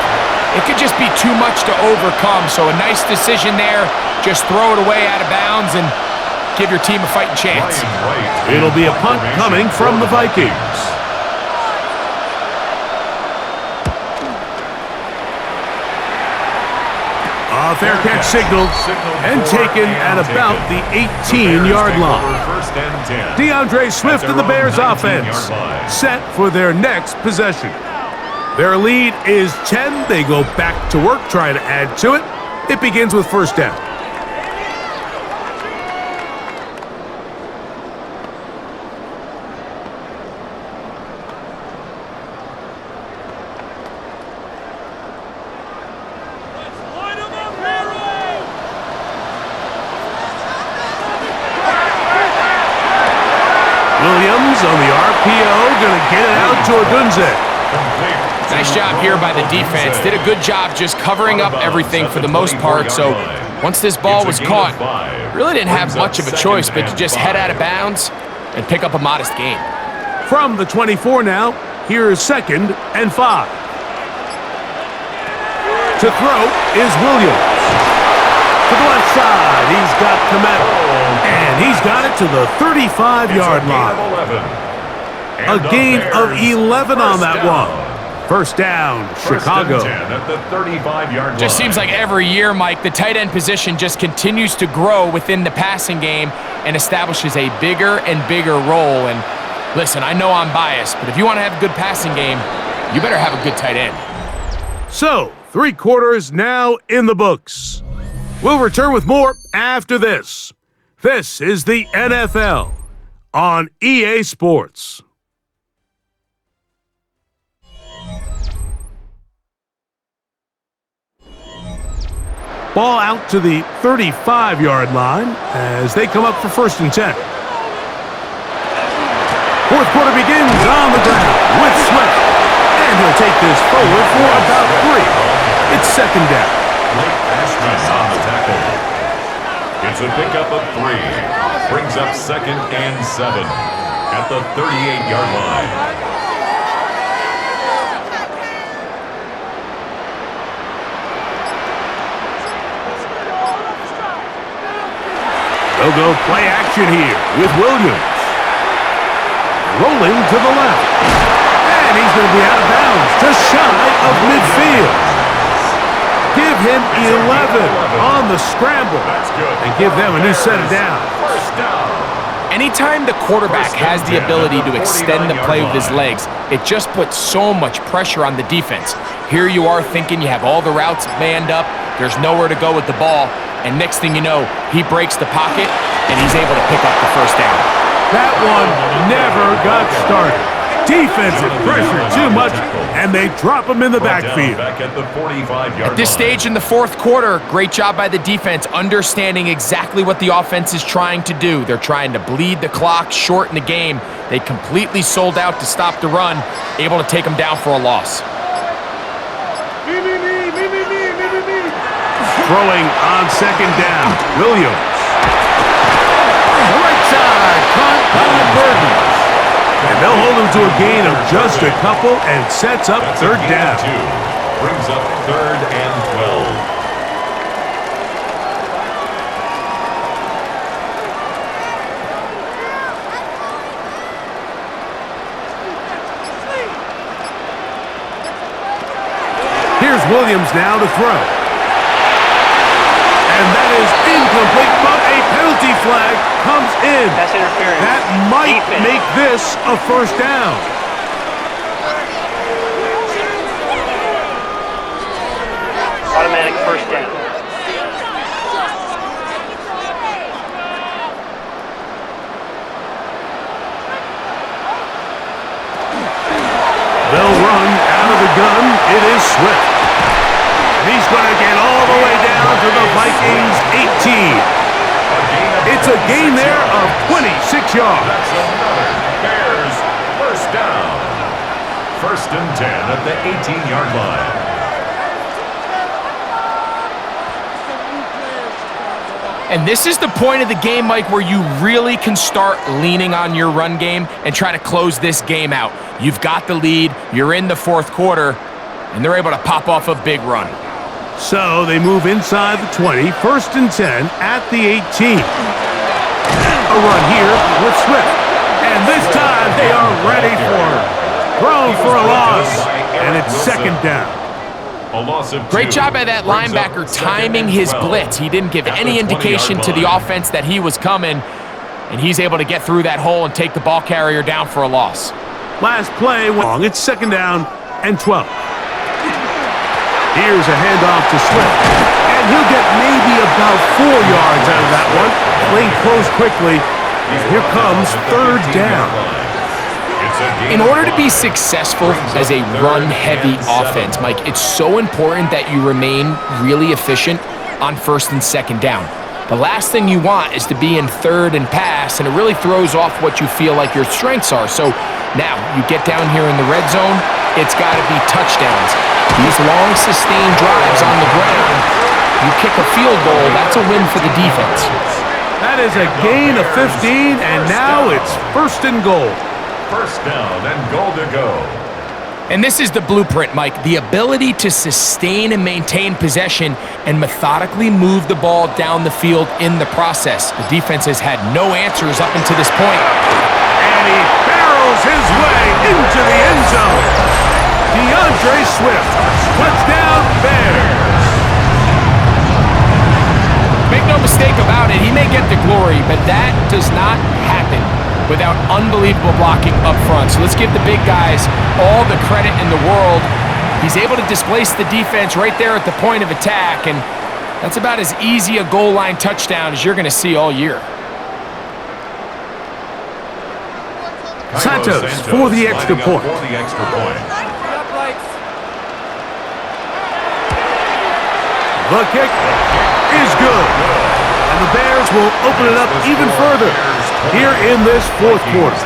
it could just be too much to overcome. So a nice decision there. Just throw it away out of bounds and give your team a fighting chance. It'll be a punt coming from the Vikings. Fair catch signaled and taken at about the 18-yard line. DeAndre Swift and the Bears offense set for their next possession. Their lead is 10. They go back to work, trying to add to it. It begins with first down. Williams on the RPO, going to get it out to Odunze. Nice job here by the defense. Did a good job just covering up everything for the most part. So once this ball was caught, really didn't have much of a choice but to just head out of bounds and pick up a modest gain. From the 24 now, here is second and 5. To throw is Williams. To the left side, he's got Komet. And he's got it to the 35-yard line. A gain of 11 on that one. First down, Chicago. First and 10 at the 35-yard line. Just seems like every year, Mike, the tight end position just continues to grow within the passing game and establishes a bigger and bigger role. And listen, I know I'm biased, but if you want to have a good passing game, you better have a good tight end. So, 3 quarters now in the books. We'll return with more after this. This is the NFL on EA Sports. Ball out to the 35-yard line as they come up for first and 10. Fourth quarter begins on the ground with Swift. And he'll take this forward for about 3. It's second down. Blake Ashman on the tackle. It's a pickup of 3. Brings up second and 7 at the 38-yard line. They'll go play action here with Williams. Rolling to the left. And he's going to be out of bounds, just shy of midfield. Give him 11 on the scramble. And give them a new set of downs. First down. Anytime the quarterback has the ability to extend the play with his legs, it just puts so much pressure on the defense. Here you are thinking you have all the routes manned up, there's nowhere to go with the ball, and next thing you know, he breaks the pocket, and he's able to pick up the first down. That one never got started. Defensive pressure too much, and they drop him in the backfield. Back at the 45-yard line. At this stage in the fourth quarter, great job by the defense, understanding exactly what the offense is trying to do. They're trying to bleed the clock, shorten the game. They completely sold out to stop the run, able to take them down for a loss. Throwing on second down, Williams. Right side, caught by Burton. And they'll hold him to a gain of just a couple and sets up third down. 2. Brings up third and 12. Here's Williams now to throw. And that is incomplete, but a penalty flag comes in. Pass interference. That might Defense. make this a first down. Automatic first down. They'll run out of the gun. It is Swift. He's going to get all the way down to the Vikings 18. It's a gain there of 26 yards. That's another Bears first down. First and 10 at the 18-yard line. And this is the point of the game, Mike, where you really can start leaning on your run game and try to close this game out. You've got the lead, you're in the fourth quarter, and they're able to pop off a big run. So they move inside the 20, first and 10 at the 18. A run here with Swift. And this time they are ready for it. Thrown for a loss, and it's second down. A loss of 2. Great job by that Brings up linebacker second timing and his 12 blitz. He didn't give at any the indication 20-yard to the line. offense that he was coming, and he's able to get through that hole and take the ball carrier down for a loss. Last play long. It's second down and 12. Here's a handoff to Swift. And he'll get maybe about 4 yards out of that one. Lane closed quickly. Here comes third down. In order to be successful as a run-heavy offense, Mike, it's so important that you remain really efficient on first and second down. The last thing you want is to be in third and pass, and it really throws off what you feel like your strengths are. So now you get down here in the red zone, it's got to be touchdowns. These long, sustained drives on the ground, you kick a field goal, that's a win for the defense. That is a gain of 15, and now it's first and goal. First down and goal to go. And this is the blueprint, Mike. The ability to sustain and maintain possession and methodically move the ball down the field in the process. The defense has had no answers up until this point. And he barrels his way into the end zone. DeAndre Swift, touchdown Bears. Make no mistake about it, he may get the glory, but that does not happen without unbelievable blocking up front. So let's give the big guys all the credit in the world. He's able to displace the defense right there at the point of attack, and that's about as easy a goal line touchdown as you're going to see all year. Santos for the extra point. The kick is good. And the Bears will open it up even further here in this fourth quarter.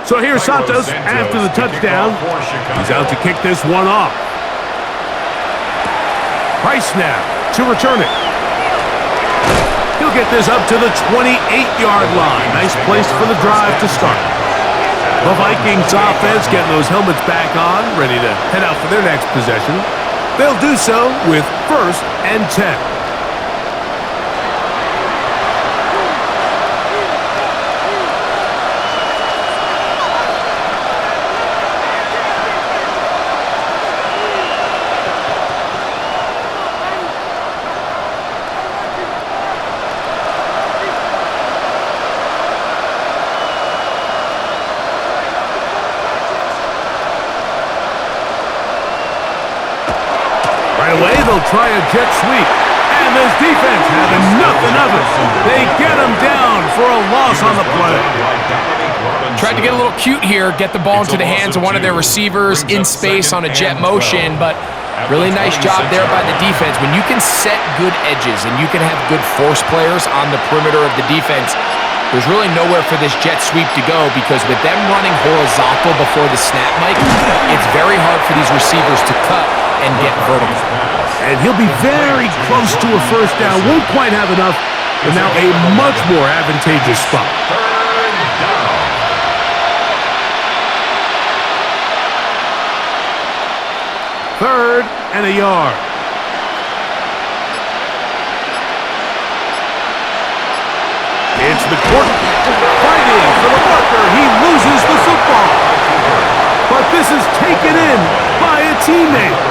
So here's Santos after the touchdown. He's out to kick this one off. Price now to return it. He'll get this up to the 28-yard line. Nice place for the drive to start. The Vikings offense getting those helmets back on, ready to head out for their next possession. They'll do so with 1st and 10. They'll try a jet sweep, and this defense having nothing of it. They get him down for a loss on the play. Tried to get a little cute here, get the ball into the hands of one of their receivers in space on a jet motion, but really nice job there by the defense. When you can set good edges and you can have good force players on the perimeter of the defense, there's really nowhere for this jet sweep to go, because with them running horizontal before the snap, Mike, it's very hard for these receivers to cut and get vertical. And he'll be very close to a first down. Won't quite have enough, but now a much more advantageous spot. Third and a yard. It's McCourt fighting for the marker. He loses the football. But this is taken in by a teammate.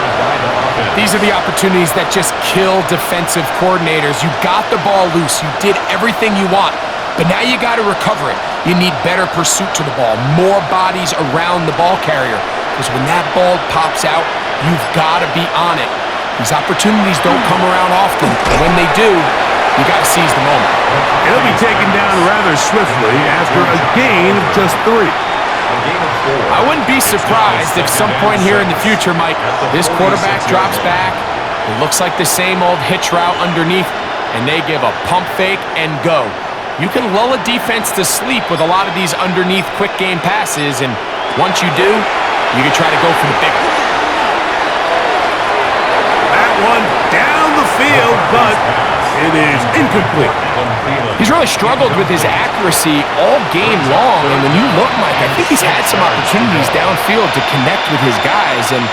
These are the opportunities that just kill defensive coordinators. You got the ball loose. You did everything you want. But now you got to recover it. You need better pursuit to the ball, more bodies around the ball carrier. Because when that ball pops out, you've got to be on it. These opportunities don't come around often. And when they do, you got to seize the moment. He'll be taken down rather swiftly after a gain of just 3. I wouldn't be surprised if some point here in the future, Mike, this quarterback drops back. It looks like the same old hitch route underneath, and they give a pump fake and go. You can lull a defense to sleep with a lot of these underneath quick game passes, and once you do, you can try to go for the big one. That one down the field, but it is incomplete. He's really struggled with his accuracy all game long, and when you look, Mike, I think he's had some opportunities downfield to connect with his guys, and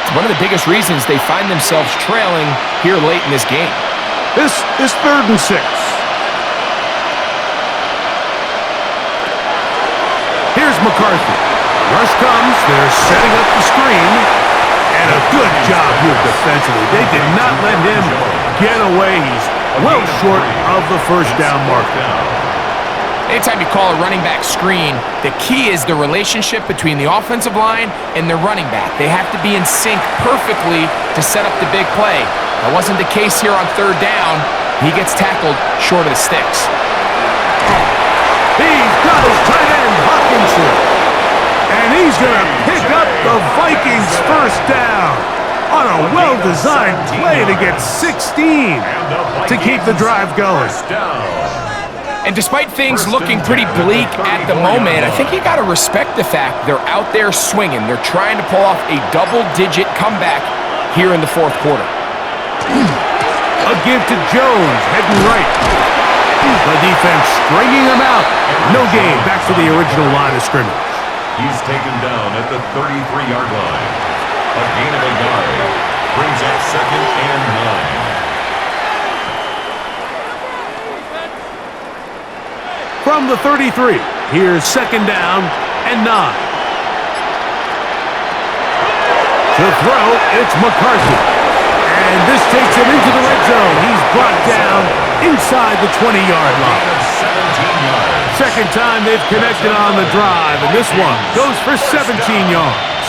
it's one of the biggest reasons they find themselves trailing here late in this game. This is 3rd and 6. Here's McCarthy. Rush comes. They're setting up the screen. And a good job here defensively. They did not let him get away. He's well short of the first down marker. Anytime you call a running back screen, the key is the relationship between the offensive line and the running back. They have to be in sync perfectly to set up the big play. That wasn't the case here on 3rd down. He gets tackled short of the sticks. He's got his tight end, Hawkinson. And he's going to pick up The Vikings first down on a well-designed play to get 16 to keep the drive going. And despite things looking pretty bleak at the moment, I think you got to respect the fact they're out there swinging. They're trying to pull off a double-digit comeback here in the fourth quarter. A give to Jones, heading right. The defense stringing him out. No gain, back to the original line of scrimmage. He's taken down at the 33-yard line. A gain of a yard brings up 2nd and 9. From the 33, here's 2nd down and 9. To throw, it's McCarthy. And this takes him into the red zone. He's brought down inside the 20-yard line. 17 yards. Second time they've connected on the drive, and this one goes for 17 yards.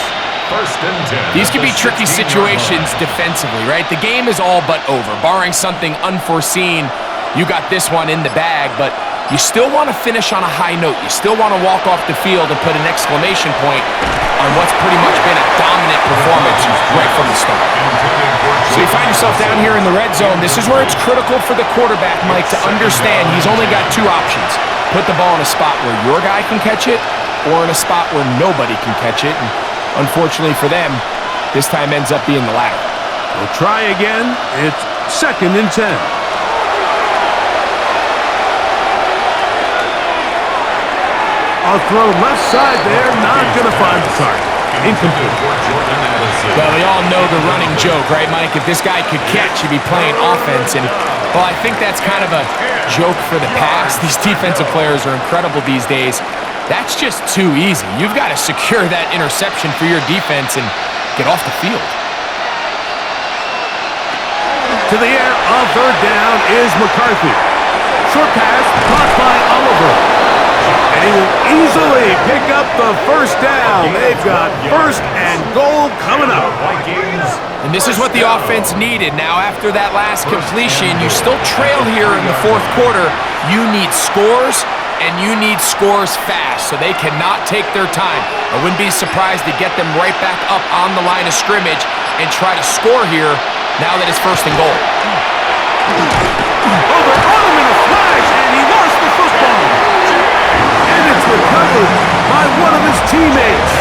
1st and 10. These can be tricky situations defensively, right? The game is all but over. Barring something unforeseen, you got this one in the bag, but you still want to finish on a high note. You still want to walk off the field and put an exclamation point on what's pretty much been a dominant performance right from the start. So you find yourself down here in the red zone. This is where it's critical for the quarterback, Mike, to understand he's only got 2 options. Put the ball in a spot where your guy can catch it or in a spot where nobody can catch it. And unfortunately for them, this time ends up being the latter. We'll try again. It's 2nd and 10. A throw left side there, not going to find the target. Incomplete. Well, we all know the running joke, right, Mike? If this guy could catch, he'd be playing offense. And, well, I think that's kind of a joke for the past. These defensive players are incredible these days. That's just too easy. You've got to secure that interception for your defense and get off the field. To the air on 3rd down is McCarthy. Short pass caught by Oliver. And he will easily pick up the first down. They've got 1st and goal coming up. And this is what the offense needed. Now, after that last completion, you still trail here in the fourth quarter. You need scores, and you need scores fast, so they cannot take their time. I wouldn't be surprised to get them right back up on the line of scrimmage and try to score here now that it's 1st and goal. Oh, they're on him in a flash, and he lost the football. And it's recovered by one of his teammates.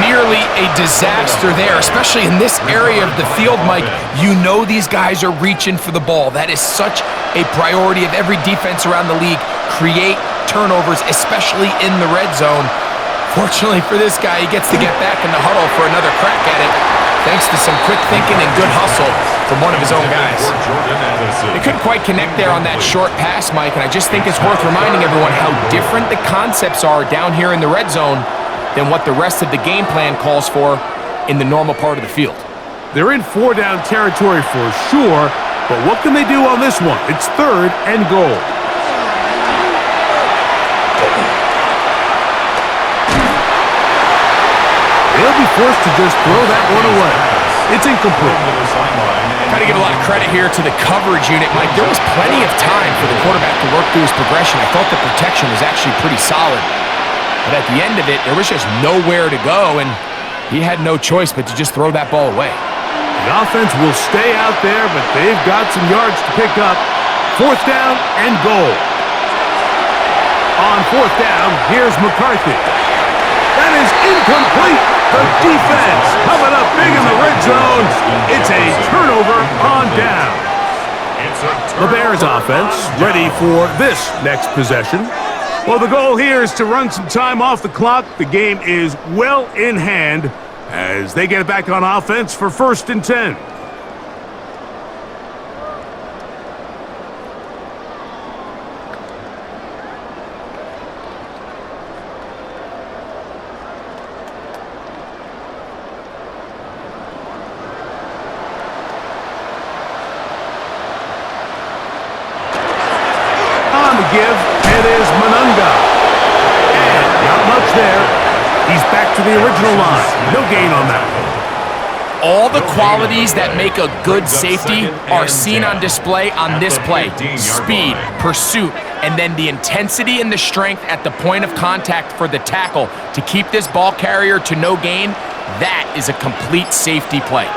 Nearly a disaster there, especially in this area of the field, Mike. You know these guys are reaching for the ball. That is such a priority of every defense around the league. Create turnovers, especially in the red zone. Fortunately for this guy, he gets to get back in the huddle for another crack at it, thanks to some quick thinking and good hustle from one of his own guys. They couldn't quite connect there on that short pass, Mike, and I just think it's worth reminding everyone how different the concepts are down here in the red zone than what the rest of the game plan calls for in the normal part of the field. They're in 4-down territory for sure, but what can they do on this one? It's 3rd and goal. They'll be forced to just throw that one away. It's incomplete. Got to give a lot of credit here to the coverage unit, Mike. There was plenty of time for the quarterback to work through his progression. I thought the protection was actually pretty solid. But at the end of it, there was just nowhere to go, and he had no choice but to just throw that ball away. The offense will stay out there, but they've got some yards to pick up. 4th down and goal. On 4th down, here's McCarthy. That is incomplete. The defense coming up big in the red zone. It's a turnover on down. The Bears offense ready for this next possession. Well, the goal here is to run some time off the clock. The game is well in hand as they get it back on offense for 1st and 10. Give, it is Manunga. And not much there. He's back to the original line. No gain on that one. All the qualities that make a good safety are seen on display on this play. Speed, pursuit, and then the intensity and the strength at the point of contact for the tackle to keep this ball carrier to no gain. That is a complete safety play.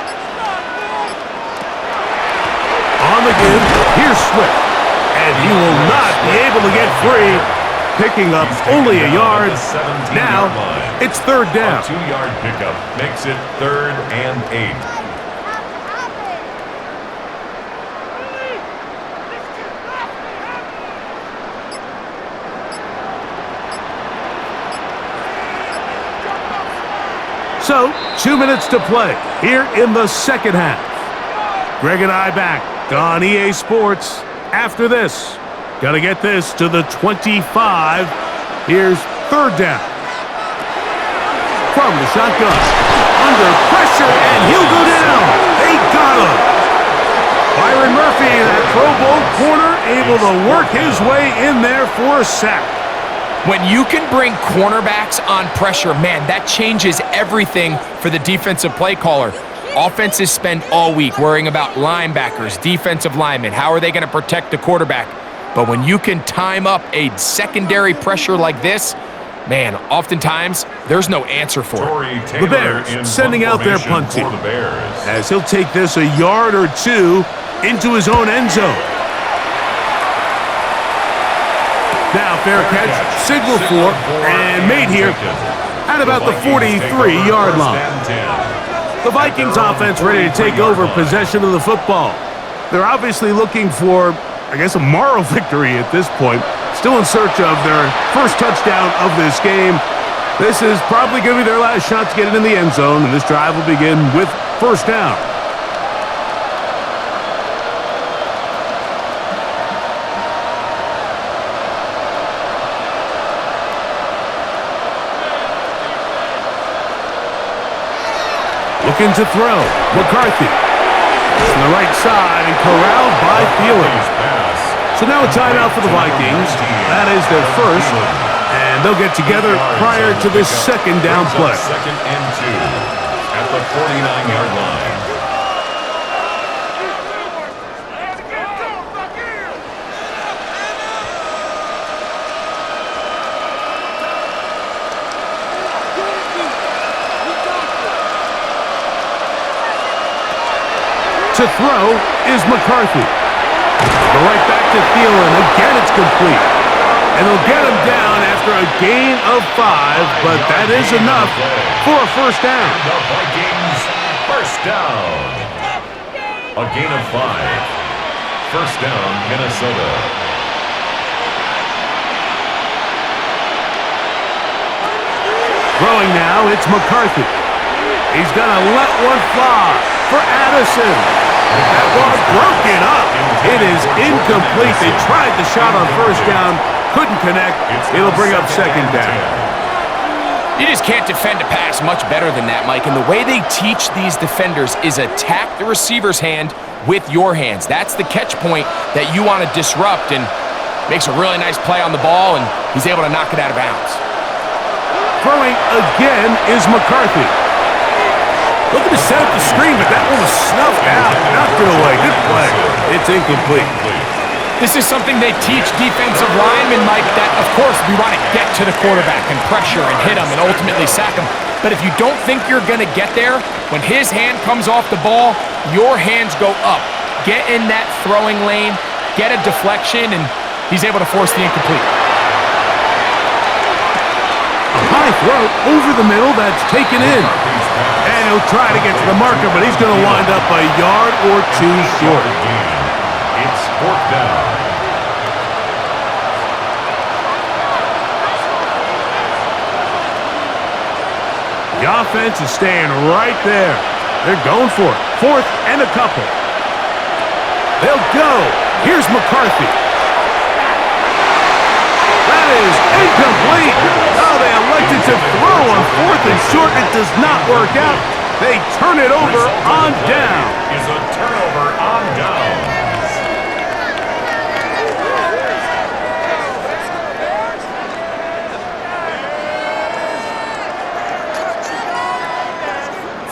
On the give, here's Swift. And he will not be able to get free. Picking up only a yard. Now, it's third down. A 2-yard pickup makes it 3rd and 8. So, 2 minutes to play here in the second half. Greg and I back on EA Sports after this. Gotta get this to the 25. Here's third down. From the shotgun. Under pressure, and he'll go down. They got him. Byron Murphy, that Pro Bowl corner, able to work his way in there for a sack. When you can bring cornerbacks on pressure, man, that changes everything for the defensive play caller. Offenses spend all week worrying about linebackers, defensive linemen. How are they going to protect the quarterback? But when you can time up a secondary pressure like this, man, oftentimes there's no answer for it. The Bears sending out their punt team as he'll take this a yard or two into his own end zone. Now fair catch, signal for, and made here at about the 43-yard line. The Vikings offense ready to take over possession of the football. They're obviously looking for, I guess, a moral victory at this point. Still in search of their first touchdown of this game. This is probably going to be their last shot to get it in the end zone, and this drive will begin with first down. Looking to throw. McCarthy. To the right side and corralled by Thielen. So now a timeout for the Vikings. That is their first. And they'll get together prior to this second down play. Second and 2 at the 49-yard line. To throw is McCarthy. The right back to Thielen. Again, it's complete. And they'll get him down after a gain of 5, but that is enough for a first down. The Vikings, first down. A gain of 5. First down, Minnesota. Throwing now, it's McCarthy. He's going to let one fly for Addison. That ball broken up. It is incomplete. They tried the shot on first down, couldn't connect. It'll bring up second down. You just can't defend a pass much better than that, Mike. And the way they teach these defenders is attack the receiver's hand with your hands. That's the catch point that you want to disrupt, and makes a really nice play on the ball, and he's able to knock it out of bounds. Throwing again is McCarthy. Looking to set up the screen, but that one was snuffed out. Knocked it away. Good play. It's incomplete. This is something they teach defensive linemen, Mike, that, of course, we want to get to the quarterback and pressure and hit him and ultimately sack him. But if you don't think you're going to get there, when his hand comes off the ball, your hands go up. Get in that throwing lane, get a deflection, and he's able to force the incomplete. A high throw over the middle that's taken in. And he'll try to get to the marker, but he's going to wind up a yard or two short. It's fourth down. The offense is staying right there. They're going for it. Fourth and a couple. They'll go. Here's McCarthy. That is incomplete. Oh, they elected to throw on fourth and short. It does not work out. They turn it over on down. Is a turnover on downs.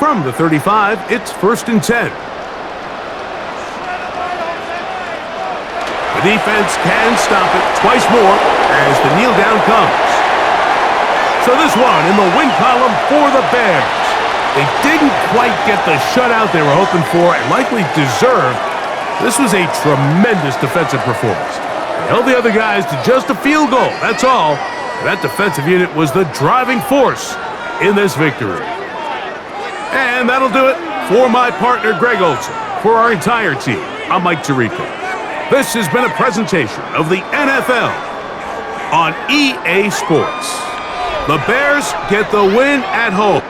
From the 35, it's 1st and 10. The defense can stop it twice more as the kneel down comes. So this one in the win column for the Bears. They didn't quite get the shutout they were hoping for and likely deserved. This was a tremendous defensive performance. They held the other guys to just a field goal, that's all. That defensive unit was the driving force in this victory. And that'll do it for my partner, Greg Olsen. For our entire team, I'm Mike Tirico. This has been a presentation of the NFL on EA Sports. The Bears get the win at home.